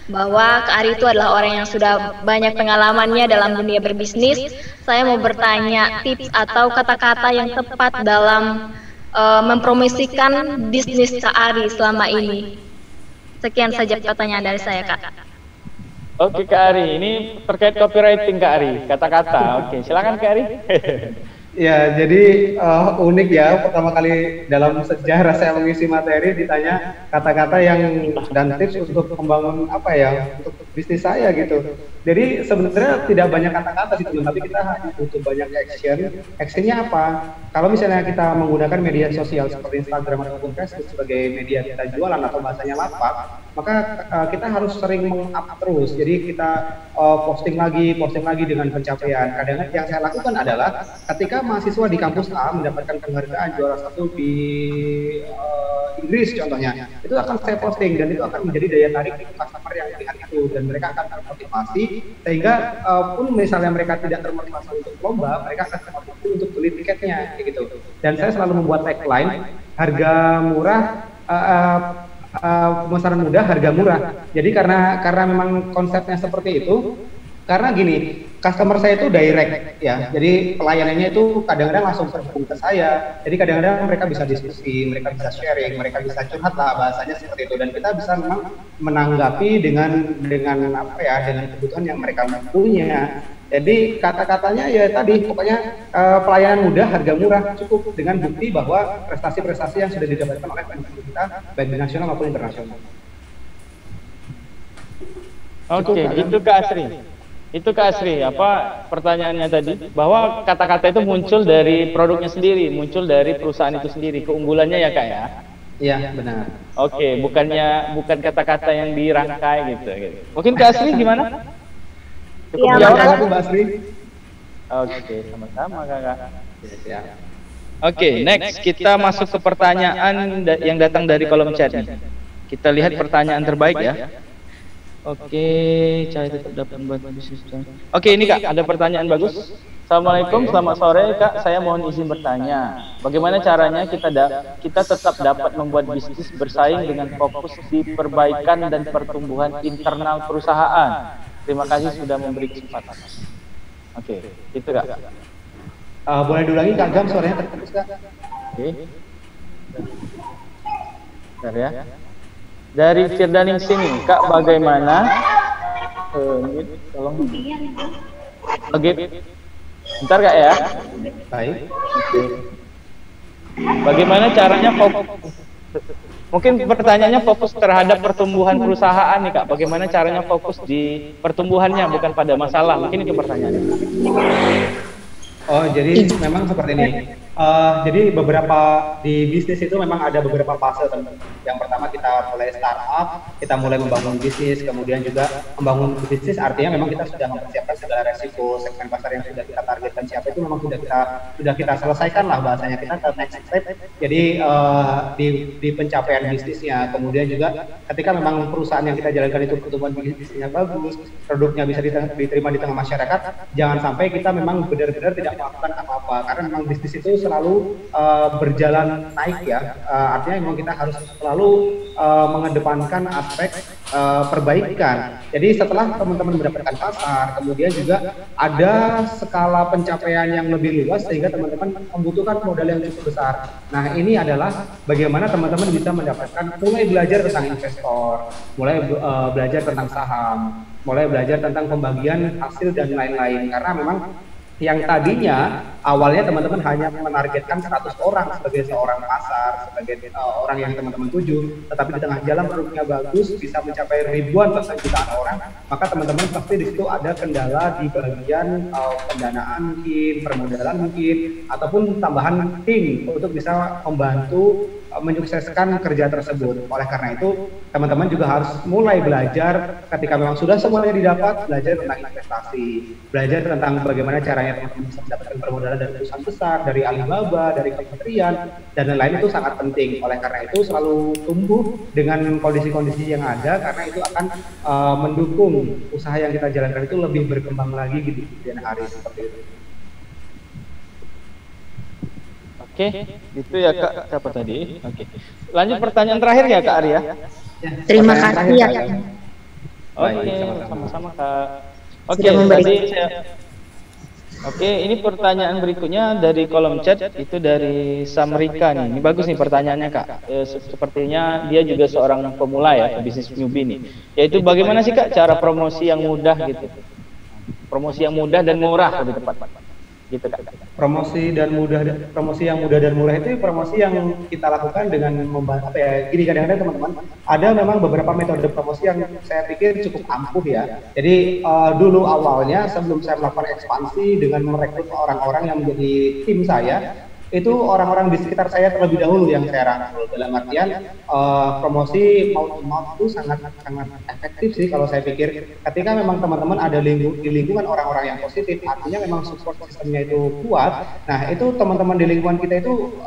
bahwa Kak Ari itu adalah orang yang sudah banyak pengalamannya dalam dunia berbisnis. Saya mau bertanya tips atau kata-kata yang tepat dalam mempromosikan bisnis Kak Ari selama ini? Sekian saja pertanyaan dari saya, Kak. Oke Kak Ari, ini terkait copywriting Kak Ari, kata-kata. Oke, silakan Kak Ari. Ya, jadi unik ya, pertama kali dalam sejarah saya mengisi materi ditanya kata-kata yang dan tips untuk membangun apa ya, untuk bisnis saya gitu. Jadi sebenarnya tidak banyak kata-kata sih teman, tapi kita butuh banyak action. Actionnya apa? Kalau misalnya kita menggunakan media sosial seperti Instagram ataupun Facebook sebagai media kita jualan atau bahasanya lapak, maka kita harus sering meng-up terus. Jadi kita posting lagi dengan pencapaian. Kadang yang saya lakukan adalah ketika mahasiswa di kampus A mendapatkan penghargaan juara 1 di Inggris contohnya, itu akan saya posting dan itu akan menjadi daya tarik customer yang melihat itu, dan mereka akan termotivasi sehingga pun misalnya mereka tidak termotivasi untuk lomba, mereka akan termotivasi untuk beli tiketnya kayak gitu. Dan saya selalu membuat tagline harga murah, pemasaran mudah, harga murah. Jadi karena memang konsepnya seperti itu, karena gini, customer saya itu direct ya, jadi pelayanannya itu kadang-kadang langsung terhubung ke saya. Jadi kadang-kadang mereka bisa diskusi, mereka bisa sharing, mereka bisa curhat lah bahasanya seperti itu, dan kita bisa memang menanggapi dengan apa ya, dengan kebutuhan yang mereka punya. Jadi kata-katanya ya tadi, pokoknya pelayanan mudah, harga murah, cukup dengan bukti bahwa prestasi-prestasi yang sudah didapatkan oleh penduduk kita baik di nasional maupun internasional. Oke, itu Kak Asri. Itu Kak Asri, apa pertanyaannya tadi? Bahwa kata-kata itu muncul dari produknya sendiri, muncul dari perusahaan itu sendiri, keunggulannya ya Kak ya? Iya, benar. Oke, bukan kata-kata yang dirangkai gitu. Mungkin Kak Asri gimana? Cukup jawab Mbak Asri? Oke, sama-sama Kakak. Ya. Oke, next kita masuk ke pertanyaan yang datang dari kolom chat. Kita lihat pertanyaan terbaik ya. Oke, saya tetap dapat membantu bisnis. Oke, ini Kak, ada pertanyaan bagus. Assalamualaikum, selamat sore Kak. Saya mohon izin bertanya, bagaimana caranya kita tetap dapat membuat bisnis bersaing dengan fokus di perbaikan dan pertumbuhan internal perusahaan? Terima kasih sudah memberi kesempatan. Oke, itu Kak. Boleh diulangi Kak Gam, suaranya terputus Kak. Oke. Bentar ya. Dari Firdaning sini, Kak, bagaimana? Tolong. Bentar Kak ya. Baik. Oke. Bagaimana caranya fokus? Mungkin pertanyaannya fokus terhadap pertumbuhan perusahaan nih Kak. Bagaimana caranya fokus di pertumbuhannya, bukan pada masalah? Mungkin itu pertanyaannya. Oh, jadi memang seperti ini. Jadi beberapa di bisnis itu memang ada beberapa fase teman. Yang pertama kita mulai startup, kita mulai membangun bisnis, kemudian juga membangun bisnis artinya memang kita sudah mempersiapkan segala resiko, segmen pasar yang sudah kita targetkan siapa itu memang sudah kita selesaikan lah bahasanya, kita ke next step. Jadi di pencapaian bisnisnya, kemudian juga ketika memang perusahaan yang kita jalankan itu pertumbuhan bisnisnya bagus, produknya bisa diterima di tengah masyarakat, jangan sampai kita memang benar-benar tidak melakukan apa-apa, karena memang bisnis itu selalu berjalan naik ya, artinya memang kita harus selalu mengedepankan aspek perbaikan. Jadi setelah teman-teman mendapatkan pasar, kemudian juga ada skala pencapaian yang lebih luas sehingga teman-teman membutuhkan modal yang cukup besar. Nah, ini adalah bagaimana teman-teman bisa mendapatkan, mulai belajar tentang investor, mulai belajar tentang saham, mulai belajar tentang pembagian hasil dan lain-lain, karena memang yang tadinya awalnya teman-teman hanya menargetkan 100 orang sebagai seorang pasar, sebagai orang yang teman-teman tuju, tetapi di tengah jalan produknya bagus, bisa mencapai ribuan bahkan jutaan orang, maka teman-teman pasti di situ ada kendala di bagian pendanaan mungkin, permodalan mungkin, ataupun tambahan tim untuk bisa membantu menyukseskan kerja tersebut. Oleh karena itu, teman-teman juga harus mulai belajar ketika memang sudah semuanya didapat, belajar tentang investasi, belajar tentang bagaimana caranya teman-teman bisa mendapatkan permodalan dari perusahaan besar, dari Alibaba, dari kementerian, dan lain-lain itu sangat penting. Oleh karena itu, selalu tumbuh dengan kondisi-kondisi yang ada, karena itu akan mendukung usaha yang kita jalankan itu lebih berkembang lagi di kemudian hari seperti itu. Oke, itu ya Kak, siapa tadi? Oke. Lanjut pertanyaan terakhir ya Kak Arya. Terima kasih ya. Oke, sama-sama Kak. Oke, tadi Oke, ini pertanyaan berikutnya dari kolom chat, itu dari Samrika nih. Ini bagus nih pertanyaannya Kak. Sepertinya dia juga seorang pemula ya, bisnis newbie nih. Yaitu bagaimana sih Kak cara promosi yang mudah gitu? Promosi yang mudah dan murah lebih tepat. Gitu Kak. Promosi yang mudah dan murah itu promosi yang kita lakukan dengan membantu apa ya? Gini kadang-kadang teman-teman, ada memang beberapa metode promosi yang saya pikir cukup ampuh ya. Jadi dulu awalnya sebelum saya melakukan ekspansi dengan merekrut orang-orang yang menjadi tim saya, itu orang-orang di sekitar saya terlebih dahulu yang saya rangkul. Dalam artian promosi mouth to mouth itu sangat efektif sih kalau saya pikir. Ketika memang teman-teman ada di lingkungan orang-orang yang positif, artinya memang support sistemnya itu kuat. Nah itu teman-teman di lingkungan kita itu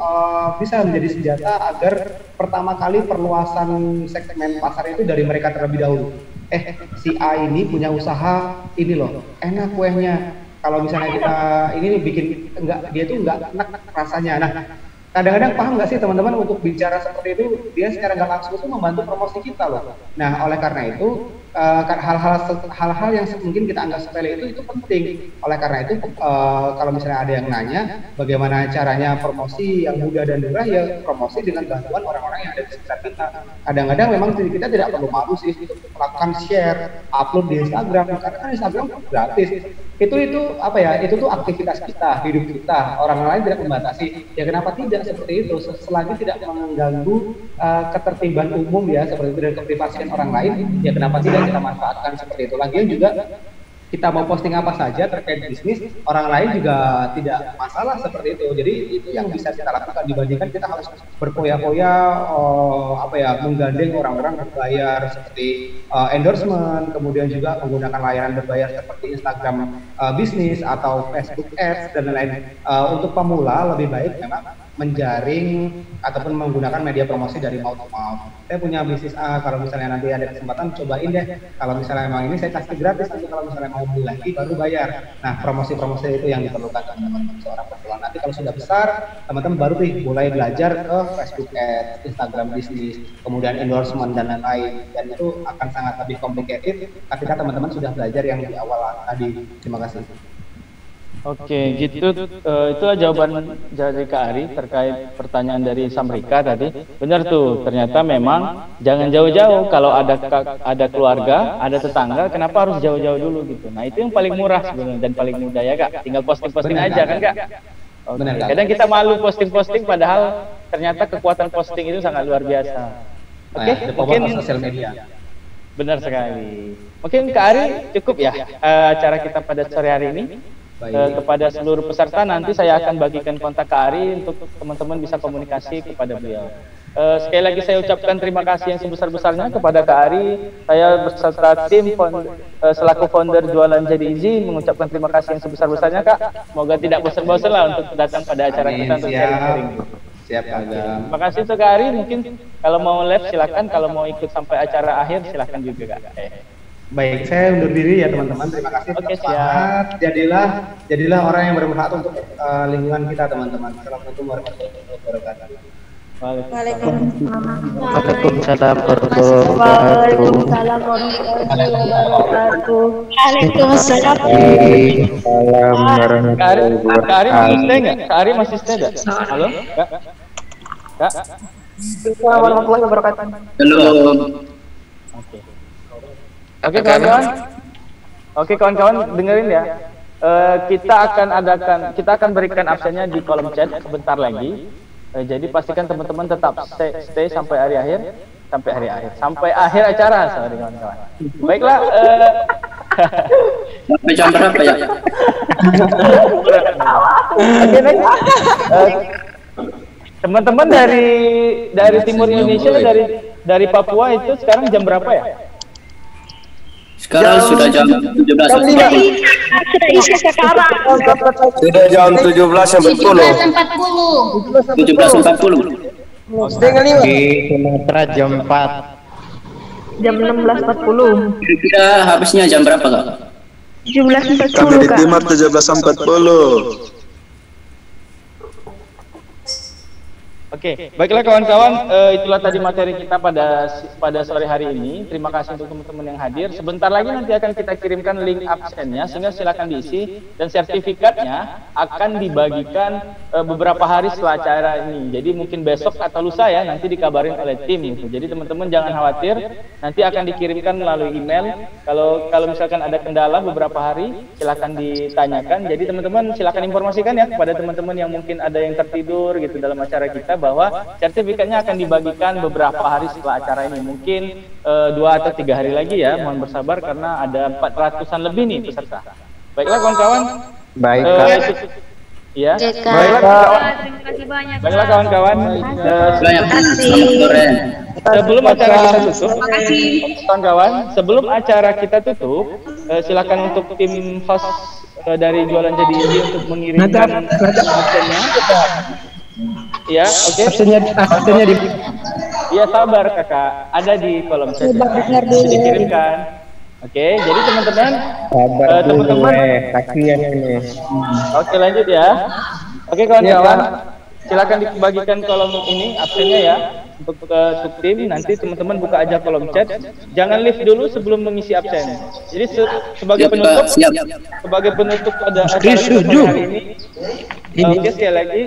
bisa menjadi senjata agar pertama kali perluasan segmen pasar itu dari mereka terlebih dahulu. Si A ini punya usaha ini loh, enak kuehnya. Kalau misalnya kita ini nih bikin dia tuh enggak enak rasanya. Nah, kadang-kadang paham nggak sih teman-teman untuk bicara seperti itu, dia secara nggak langsung itu membantu promosi kita loh. Nah, oleh karena itu hal-hal yang mungkin kita anggap sepele itu penting. Oleh karena itu kalau misalnya ada yang nanya bagaimana caranya promosi yang mudah dan murah, ya promosi dengan bantuan orang-orang yang ada di sekitar kita. Kadang-kadang memang kita tidak perlu malu sih untuk melakukan share, upload di Instagram, karena kan Instagram gratis. Itu apa ya? Itu tuh aktivitas kita, hidup kita. Orang lain tidak membatasi. Ya kenapa tidak seperti itu? Selagi tidak mengganggu ketertiban umum ya, seperti itu, dan keprivasian orang lain, ya kenapa tidak kita manfaatkan seperti itu. Lagian juga kita mau posting apa saja terkait bisnis, orang lain juga tidak masalah seperti itu. Jadi itu yang bisa kita lakukan dibandingkan kita harus berpoya-poya menggandeng orang-orang berbayar seperti endorsement, kemudian juga menggunakan layanan berbayar seperti Instagram bisnis atau Facebook Ads dan lain-lain. Untuk pemula lebih baik memang menjaring ataupun menggunakan media promosi dari mouth to mouth. Saya punya bisnis A, kalau misalnya nanti ada kesempatan cobain deh. Kalau misalnya memang ini saya kasih gratis, nanti kalau misalnya mau beli lagi baru bayar. Nah, promosi-promosi itu yang diperlukan teman-teman seorang pemula. Nanti kalau sudah besar, teman-teman baru mulai belajar ke Facebook Ads, Instagram bisnis, kemudian endorsement dan lain-lain. Dan itu akan sangat lebih complicated ketika teman-teman sudah belajar yang di awal tadi. Terima kasih. Oke, gitu. Itulah jawaban dari Kak Ari terkait pertanyaan dari Samrika tadi. Benar tuh, ternyata memang jangan jauh-jauh. Kalau ada keluarga, ada tetangga, kenapa harus jauh-jauh dulu gitu? Nah itu yang paling murah sebenarnya dan paling mudah ya Kak. Tinggal posting-posting aja kan Kak. Oke. Kadang kita malu posting-posting, padahal ternyata kekuatan posting itu sangat luar biasa. Oke, mungkin sosial media. Benar sekali. Mungkin Kak Ari cukup ya acara kita pada sore hari ini. Kepada seluruh peserta nanti saya akan bagikan kontak Kak Ari untuk teman-teman bisa komunikasi kepada beliau. Sekali lagi saya ucapkan terima kasih yang sebesar-besarnya kepada Kak Ari. Saya beserta tim selaku founder Jualan Jadi Easy mengucapkan terima kasih yang sebesar-besarnya Kak. Semoga tidak bosan-bosan lah untuk datang pada acara kita untuk sharing-sharing. Siap, terima kasih untuk Kak Ari. Mungkin kalau mau live silakan, kalau mau ikut sampai acara akhir silakan juga Kak. Baik, saya undur diri ya teman-teman. Terima kasih. Oke, siap. Jadilah orang yang bermanfaat untuk lingkungan kita teman-teman. Assalamualaikum warahmatullahi wabarakatuh. Waalaikumsalam warahmatullahi wabarakatuh. Waalaikumsalam. Kak Ari masih stay nggak? Kak Ari masih stay nggak? Halo, Kak? Kak? Assalamualaikum warahmatullahi wabarakatuh. Belum. Oke kawan-kawan dengerin ya. Kita akan berikan absennya di kolom chat sebentar lagi. Jadi pastikan teman-teman tetap stay sampai hari akhir, sampai akhir acara, sorry kawan-kawan. Baiklah. Sampai jam berapa ya? Oke, next. Teman-teman dari timur Indonesia, dari Papua itu sekarang jam berapa ya? Sekarang sudah jam 17. Sudah isi sekarang. Sudah jam 17.40. 17.40. Di Sumatera jam 4. Jam 16.40. Kira-kira habisnya jam berapa Kak? 17.40 Kami di Kak. Timur 17.40. Oke, baiklah kawan-kawan, itulah tadi materi kita pada sore hari ini. Terima kasih untuk teman-teman yang hadir. Sebentar lagi nanti akan kita kirimkan link absennya, sehingga silakan diisi dan sertifikatnya akan dibagikan beberapa hari setelah acara ini. Jadi mungkin besok atau lusa ya, nanti dikabarin oleh tim gitu. Jadi teman-teman jangan khawatir, nanti akan dikirimkan melalui email. Kalau misalkan ada kendala beberapa hari, silakan ditanyakan. Jadi teman-teman silakan informasikan ya kepada teman-teman yang mungkin ada yang tertidur gitu dalam acara kita, bahwa sertifikatnya akan dibagikan beberapa hari setelah acara ini, mungkin 2 atau 3 hari lagi ya. Mohon bersabar karena ada 400-an lebih nih peserta. Baiklah kawan-kawan. Baik. Ya. Baiklah kawan-kawan. Sebelum acara kita tutup, kawan-kawan, sebelum acara kita tutup, silakan untuk tim host dari Jualan Jadi Easy untuk mengirimkan absennya. Ya, oke. Absennya di. Iya, sabar kakak. Ada di kolom chat. Dikirimkan. Oke, jadi teman-teman. Kasihan ini. Oke, lanjut ya. Oke kawan-kawan, silakan dibagikan kolom ini absennya ya untuk tim. Nanti teman-teman buka aja kolom chat. Jangan leave dulu sebelum mengisi absen. Jadi sebagai penutup, pada acara kita hari ini. Oke, sekali lagi.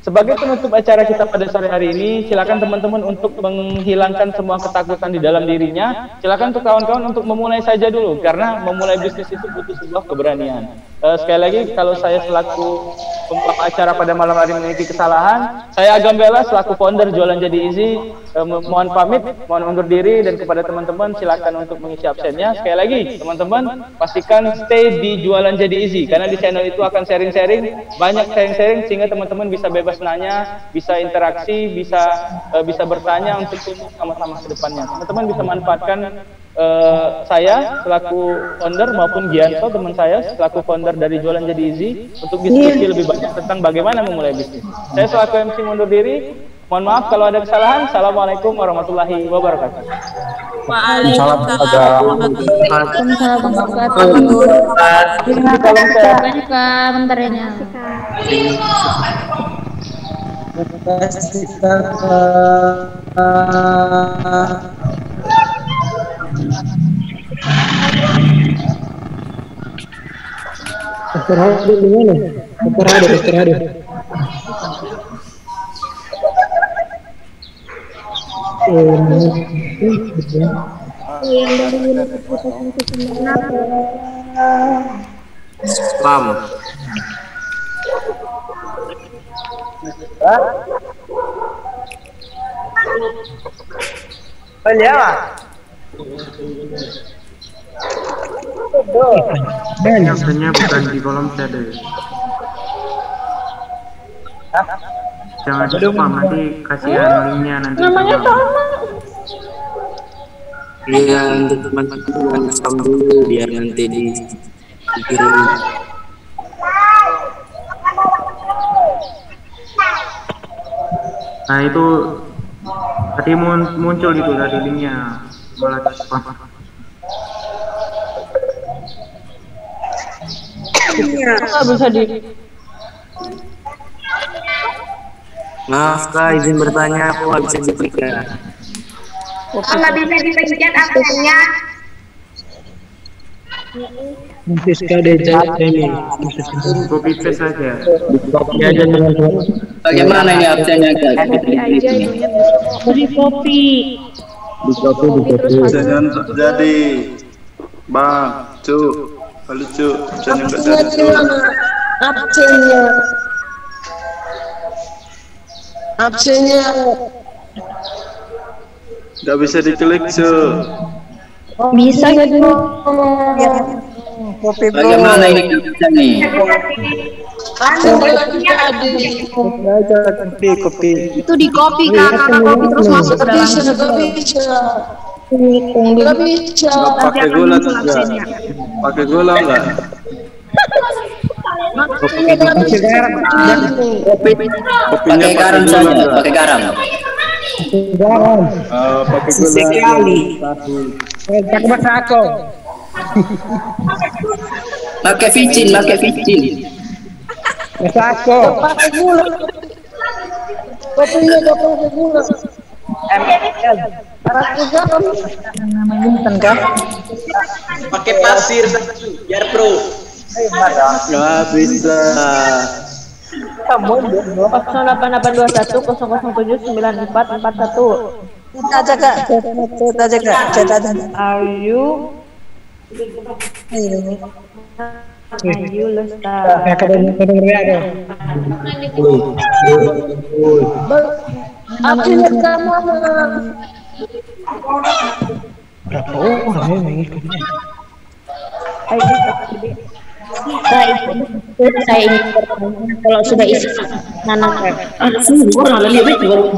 Sebagai penutup acara kita pada sore hari ini, silakan teman-teman untuk menghilangkan semua ketakutan di dalam dirinya. Silakan untuk kawan-kawan untuk memulai saja dulu, karena memulai bisnis itu butuh sebuah keberanian. Sekali lagi, kalau saya selaku pembawa acara pada malam hari memiliki kesalahan, saya Agam Bella selaku founder Jualan Jadi Easy, mohon pamit, mohon undur diri, dan kepada teman-teman silakan untuk mengisi absennya. Sekali lagi, teman-teman pastikan stay di Jualan Jadi Easy, karena di channel itu akan sharing-sharing, banyak sharing-sharing sehingga teman-teman bisa bebas nanya, bisa interaksi, bisa bertanya untuk sama-sama ke depannya. Teman-teman bisa manfaatkan saya selaku founder maupun Gianto teman saya selaku founder dari Jualan Jadi Easy untuk diskusi lebih banyak tentang bagaimana memulai bisnis. Saya selaku MC mundur diri. Mohon maaf kalau ada kesalahan. Assalamualaikum warahmatullahi wabarakatuh. Waalaikumsalam Absennya bukan di kolom chat. Jangan spam, nanti kasihan linknya nanti. Namanya sama. Iya, untuk teman-teman spam dulu biar nanti dikirim. Nah itu tadi muncul itu tadi linknya, malah spam. Bisa di. Maaf kak, izin bertanya, aku nggak bisa dipegang. Nggak bisa dipencet absennya. Siska Deja ini copy paste saja. Copy aja teman-teman. Bagaimana ini absennya kak? Di copy. Jangan jadi Bang, Cuk. Halo Cuk, jangan enggak jadi Cuk. Absennya nggak bisa diklik Cuk. Bisa gitu. Bagaimana ini absen nih? Kopi. Itu di copy kakak copy terus masuk ke dalam. Pakai gula tuh ya. Pakai gula enggak? Pakai garam saja, pakai garam. Pakai gula sekali. Pakai masako. Pakai vicin. Masako. Kopinya kopi dulu. Pakai pasir biar pro. Nggak bisa. 08882100079441. Kita aja Kak. Kita aja. Ayu Lestari. Akademi ada. Aku sama Berapa orang yang mengikutnya? Saya ingin bertanya kalau sudah isi mana kan? Orang lain lebih juga.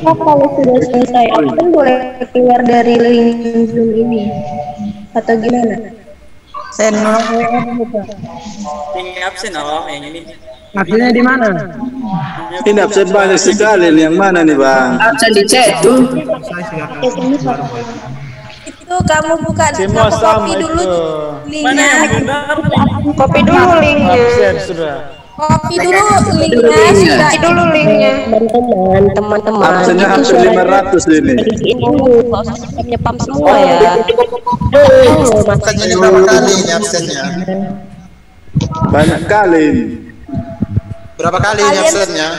Kalau sudah selesai, aku boleh keluar dari link Zoom ini atau gimana? Ini absen yang ini. Absennya di mana? Ini absen banyak sekali. Yang mana nih Bang? Absen di chat tuh. Itu kamu buka Semua sama copy dulu itu. linknya. Copy dulu linknya. Absen sudah. Copy dulu linknya. Copy dulu linknya. Teman-teman. Absennya hampir 500 ini. Dulu, nyepam semua ya. Makanya ini berapa kali ini absennya? Banyak kali. Berapa kali ini absennya?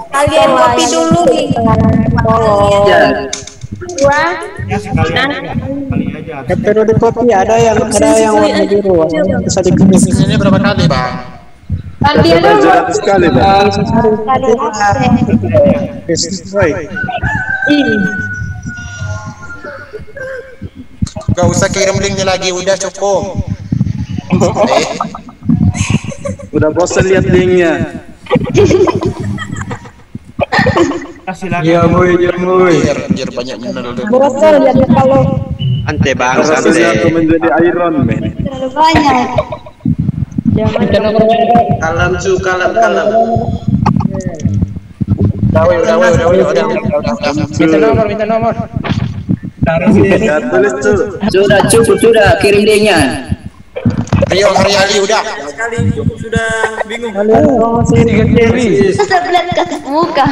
Kalian copy dulu linknya. Perlu di copy, ada yang warna biru, bisa dikemis. Ini berapa kali Bang? Kalian 700 kali Bang. Gak usah kirim linknya lagi, udah cukup. Udah bosan lihat linknya. Ya boy. Biar banyak bener dulu. Bosan lihat kalau Ante Bang, Rasanya aku menjadi Iron Man. terlalu banyak. Jangan Kalem cu, kalem. Udah. Minta nomor. Ya, tulis cu. Sudah cukup sudah kirim linknya. Rio hari udah. Sekali cukup sudah bingung. sebelah ke muka.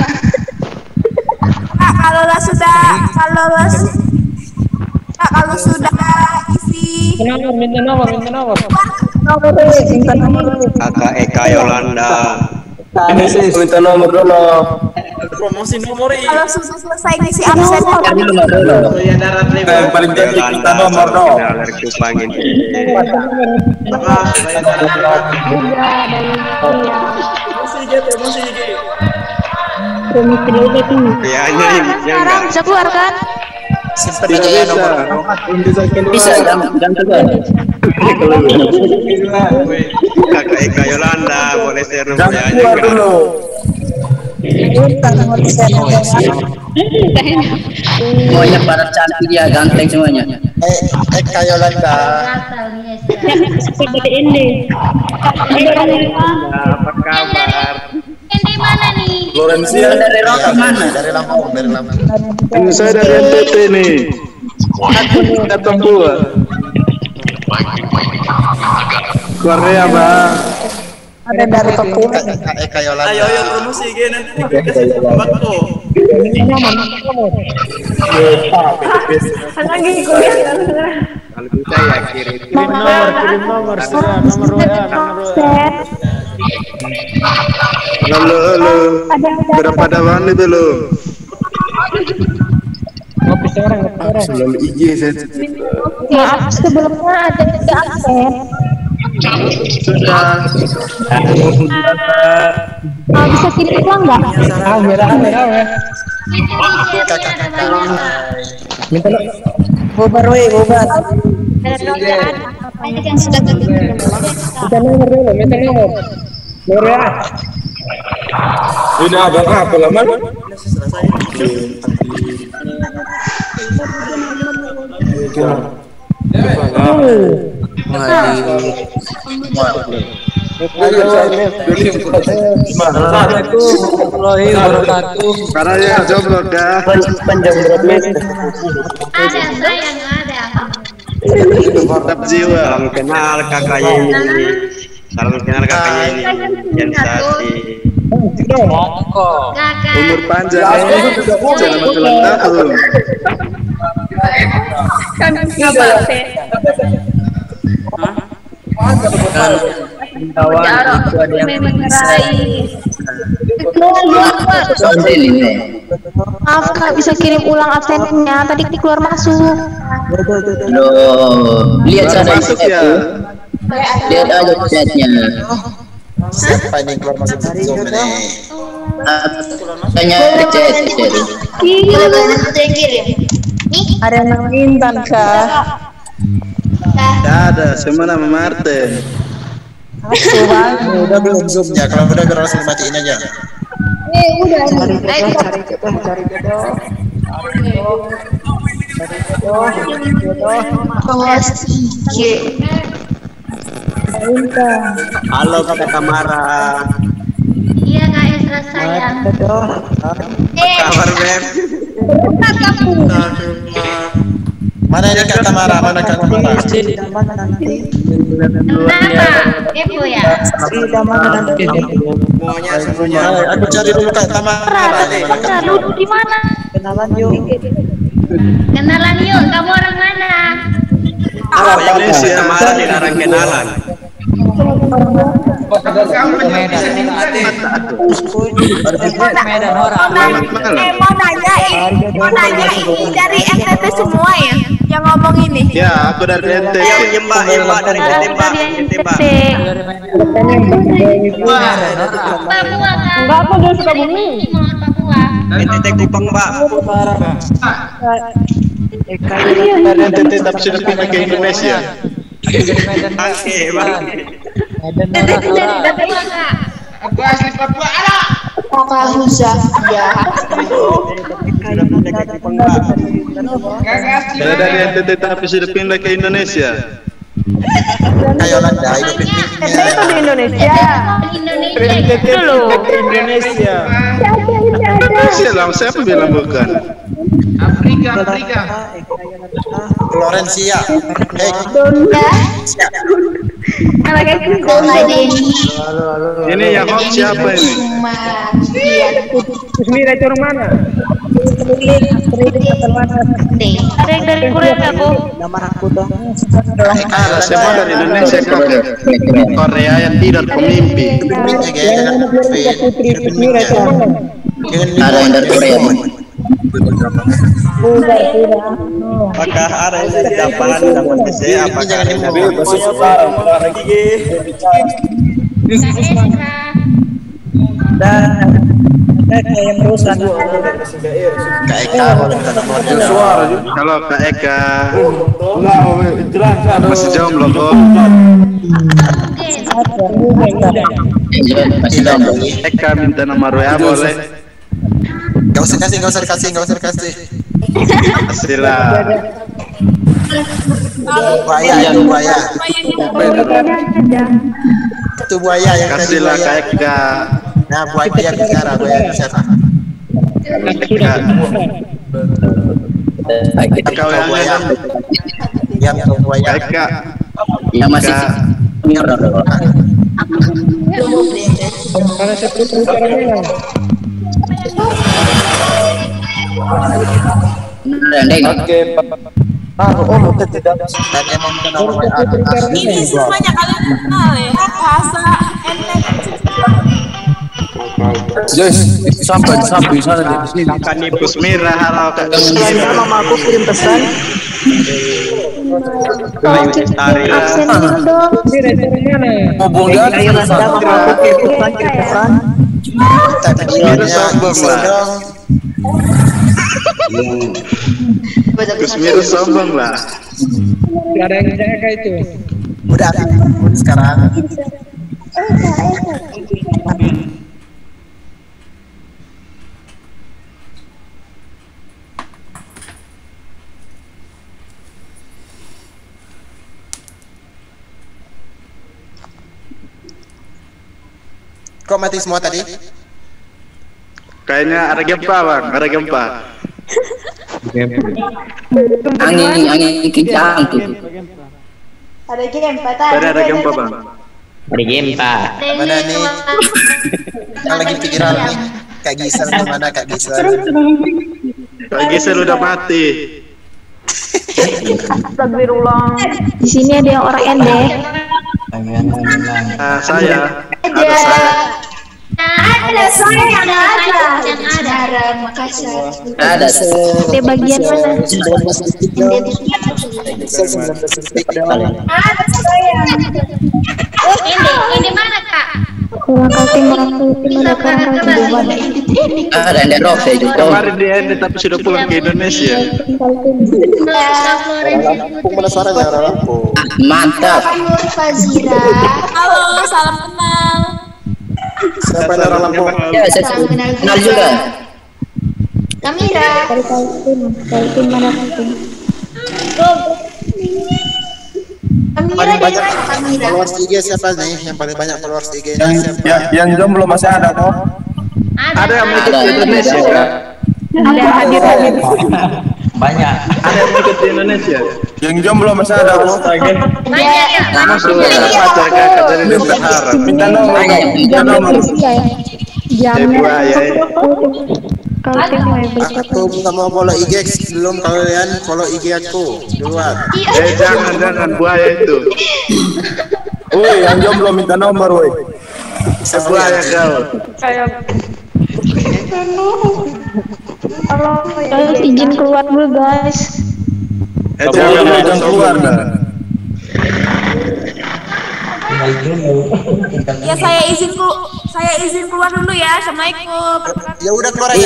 Kalau sudah isi Minta nomor. Kakak Eka Yolanda. Ini sih minta nomor dulu. Promosi nomor ini. kalau sudah selesai ngisi absen Yang paling penting minta nomor dong. Sekarang bisa keluar kan? Simpen aja ya nomor. Bisa jangan Kakak Eka Yolanda boleh share nomornya aja. Keluar dulu. semuanya para cantik ya, ganteng semuanya. Eka Yolanda. Seperti ini. Apa kabar? Ini mana nih? Lorencia Dari Rocky mana? Dari Lampung. Ini saya dari NTT nih. Datang pula. Korea Bang. ada dari Papua. Kakak Eka Yolanda. Ayo promosi gini nanti kasih sembako. Kalau bisa ya kirim. Kirim nomor sudah, nomor WA. Halo. Berapa dawan itu lo? Belum IG saya. Maaf, sebelumnya ada 3 absen. Sudah. Bisa kirim ulang nggak? Minta Bobar. Banyak yang sudah terkirim. minta nomor dulu, minta nomor. Nomor ya. Ini abang apa lama? Karena ya jomblo dah. Panjang berapa meter? Ada sayang ada. Tetap jiwa. Salam kenal kakaknya ini. Salam kenal kakaknya ini. Janisasi. Kakak. Umur panjang ya. Jangan ulang tahun. Kan nggak Kawan itu ada yang Maaf Kak, bisa kirim ulang absennya. Tadi keluar masuk. Loh, lihat sana Masuk ya. lihat aja chatnya. Siapa ini keluar masuk Zoom ini? Tanya chat. Ada yang Intan Kak. Tidak ada, semua nama Martin. Udah belum Zoomnya? Kalau udah langsung matiin aja. Udah. Halo Kakak Tamara. Iya Kak Esra sayang. Kabar Beb? Mana ini Kak Tamara? Mana Kak Tamara? Kenapa? Kepo ya? Semuanya semuanya. Aku cari dulu Kak Tamara. Duduk di mana? Kenalan yuk, kamu orang mana? Indonesia. Tamara dilarang kenalan. Mau nanya ini dari NTT semua ya yang ngomong ini. Ya, aku dari NTT. Iya Mbak, dari Tembak. Papua Kak. Enggak apa dia suka bumi. NTT Kupang Mbak. Dari NTT tapi sudah pindah ke Indonesia. Oke Bang. Papua Kak. Aku asli Papua. Ada. Kakak Huza. Ya. Saya dari NTT tapi sudah pindah ke Indonesia. Kayak Yolanda hidup di Itu di Indonesia. Indonesia. Dulu. Indonesia. Indonesia lah, siapa bilang bukan? Afrika. Florencia. Ini yang host siapa ini? Kusmira itu orang mana? Ada yang dari Korea nggak Bu? Ada semua dari Indonesia kakak. Korea yang tidak pemimpi. Ada yang dari Korea. Apakah ada yang dari Japan? Apakah ada yang dari Kak Eka boleh minta nomornya. Halo Kak Eka. Masih jomblo kok. Masih jomblo. Eka minta nomor WA boleh. Gak usah dikasih. Kasihlah. Buaya. Itu buaya yang tadi Kasihlah Kak Eka. Nah, buaya yang bicara, siapa? Eka WA-nya Yang buaya. Eka. Yang masih Oke, Ini semuanya kalian kenal ya bahasa NTT. Yes, sampai di sana di sini. Kakak Nipus Mira, halo Kak Kusmira. Mama aku kirim pesan. Ngomong dia mama aku kirim pesan. Kusmira sombong lah. Gak ada yang jaga itu. Udah sekarang. Kok mati semua tadi? Kayaknya ada gempa bang, ada gempa. Angin kencang tuh. Ada gempa Tadi ada gempa bang. Ada gempa. Mana nih? Yang lagi viral nih. Kak Gisel gimana Kak Gisel? Kak Gisel udah mati. Astagfirullah. Di sini ada yang orang ende. Saya. Ada saya yang ada Makassar. Ada Di bagian mana? Ada saya. Ini mana kak? Kurang Kaltim ada kurang Kaltim. ada yang rock itu. Kemarin di Ende tapi sudah pulang ke Indonesia. Lampung mana suaranya orang Lampung? Mantap. Nur Fazira. Halo, salam kenal. Siapa yang orang Lampung? Ya, saya kenal juga. Kamira. Dari Kaltim mana Kaltim? Paling banyak followers IG siapa nih? Yang paling banyak followers IG siapa? Yang jomblo masih ada kok. Ada yang ikut di Indonesia kan? Ada hadir. Banyak. Ada yang ikut di Indonesia. Yang jomblo masih ada kok. Banyak ya. Masuk pacar kakak dari Dokter Harap. Minta nomor. Jamnya. Aku nggak mau follow IG belum kalian follow IG aku duluan. Jangan buaya itu. Woi, yang jomblo minta nomor woi. Buaya kau. Guys, izin keluar dulu guys. Jangan keluar dah. Ya saya izin keluar dulu ya. Assalamualaikum. Ya udah keluar aja.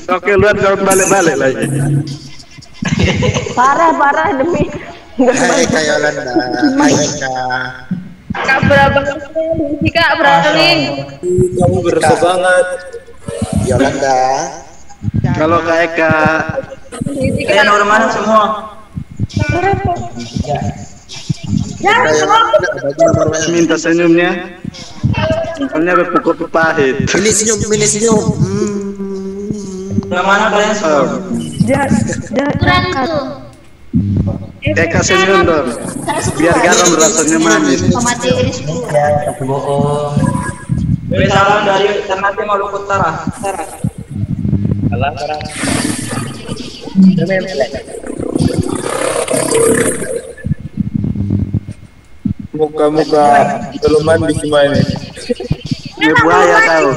Oke, luar kalau balik lagi. Parah demi. Hai Kak Yolanda. Hai Kak. Kak berapa sih kak berani? Kamu berasa banget. Yolanda. Kalau Kak Eka, Nomor mana semua? minta senyumnya. Soalnya berpukul pahit. Milih senyum. Mana kalian semua? Kurang tuh. Eka senyum dong. Biar garam rasanya manis. Bohong. Salam dari Ternate Maluku Utara. Muka-muka belum mandi semua ini. Ini buaya tahu.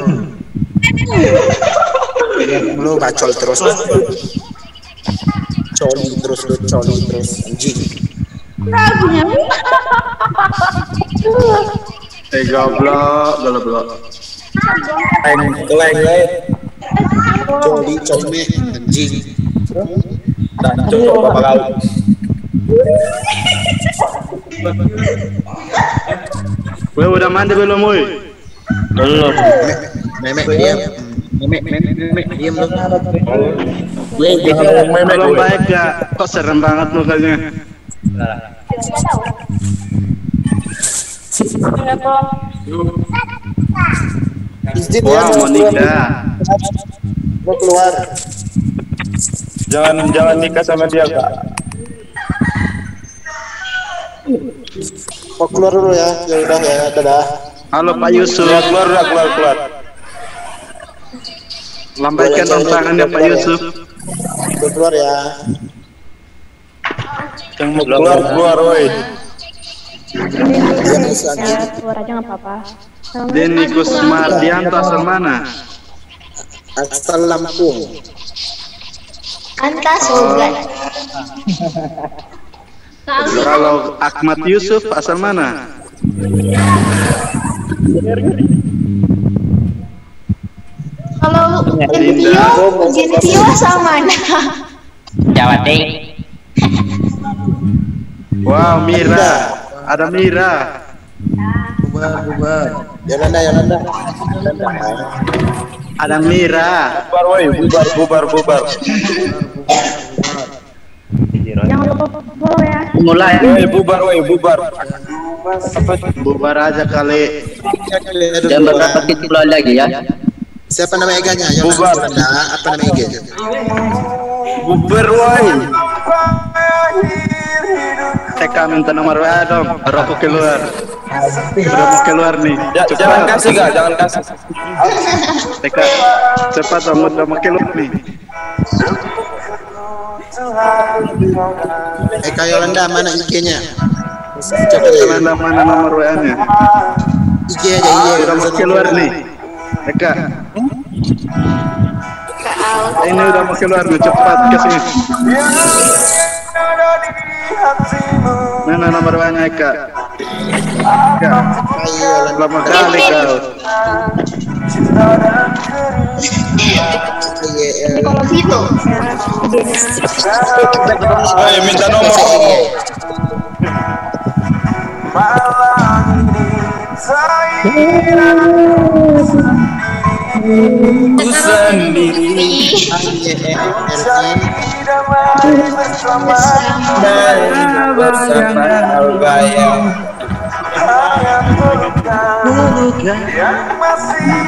Lu bacol terus. Coli terus anjing. Goblok. Leng. Coli anjing. Coba apa kau? Weh udah mandi belum woi? Belum. Memek diam. Memek diam lu. Weh, jangan memek. Belum baik ya. Kok serem banget mukanya. Izin ya. Wah, mau nikah. Mau keluar. Jangan nikah sama dia, Kak. Mau keluar dulu ya. Ya udah ya, dadah. Halo Pak Yusuf. Ya, keluar. Lambaikan dong tangannya Pak Yusuf. Keluar ya. Yang mau keluar, woi. Ya, keluar aja nggak apa-apa. Denny Kusmardianto asal mana? Asal Lampung. Antas Sogan. Kalau Ahmad Yusuf asal mana? Kalau Genitio asal mana? Jawa Teng. Wow, Mira. Ada Mira. Bubar. Yolanda. Ada Mira. Bubar. Jangan follow ya. Mulai. Bubar. Bubar aja kali. Jangan berkata kita lagi ya. Siapa nama IG-nya? Bubar. Apa nama IG? Bubar woi. Eka minta nomor WA dong. Baru aku keluar. Nih. Jangan kasih gak? Jangan kasih. Eka, cepat dong. Udah mau keluar nih. Eka Yolanda mana IG-nya? Yolanda mana nomor WA-nya? IG aja IG. Udah mau keluar nih. Eka. Ini udah mau keluar nih, cepat ke sini. Mana nomor WA-nya Eka? Eka. Lama kali kau. Kalau situ. Minta nomor. Ku sendiri bersama bayang yang masih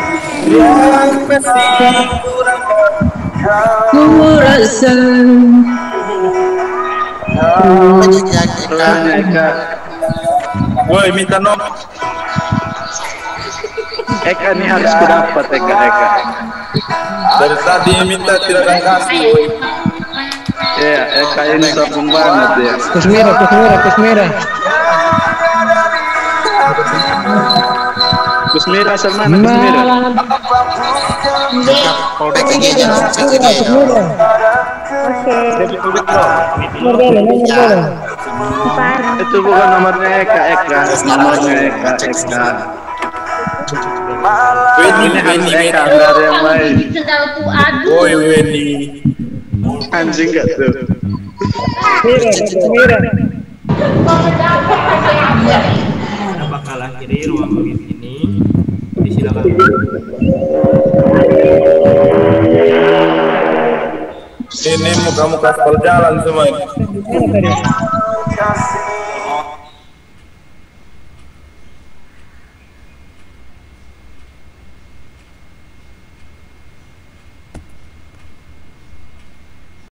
ku rasa. Woi, minta nomor. Eka ini harus kudapat Eka. Dari tadi minta tidak kasih. Iya, Eka ini sabun banget ya. Kus merah. Kus merah sama mana Kus merah? Itu bukan nomornya Eka. Nomornya Eka. Ini harus Eka dari yang lain. Woi Weni. Anjing gak tuh? Merah. Kita bakal akhiri ruang meeting ini. Disilakan. Ini muka-muka sekolah jalan semua ini.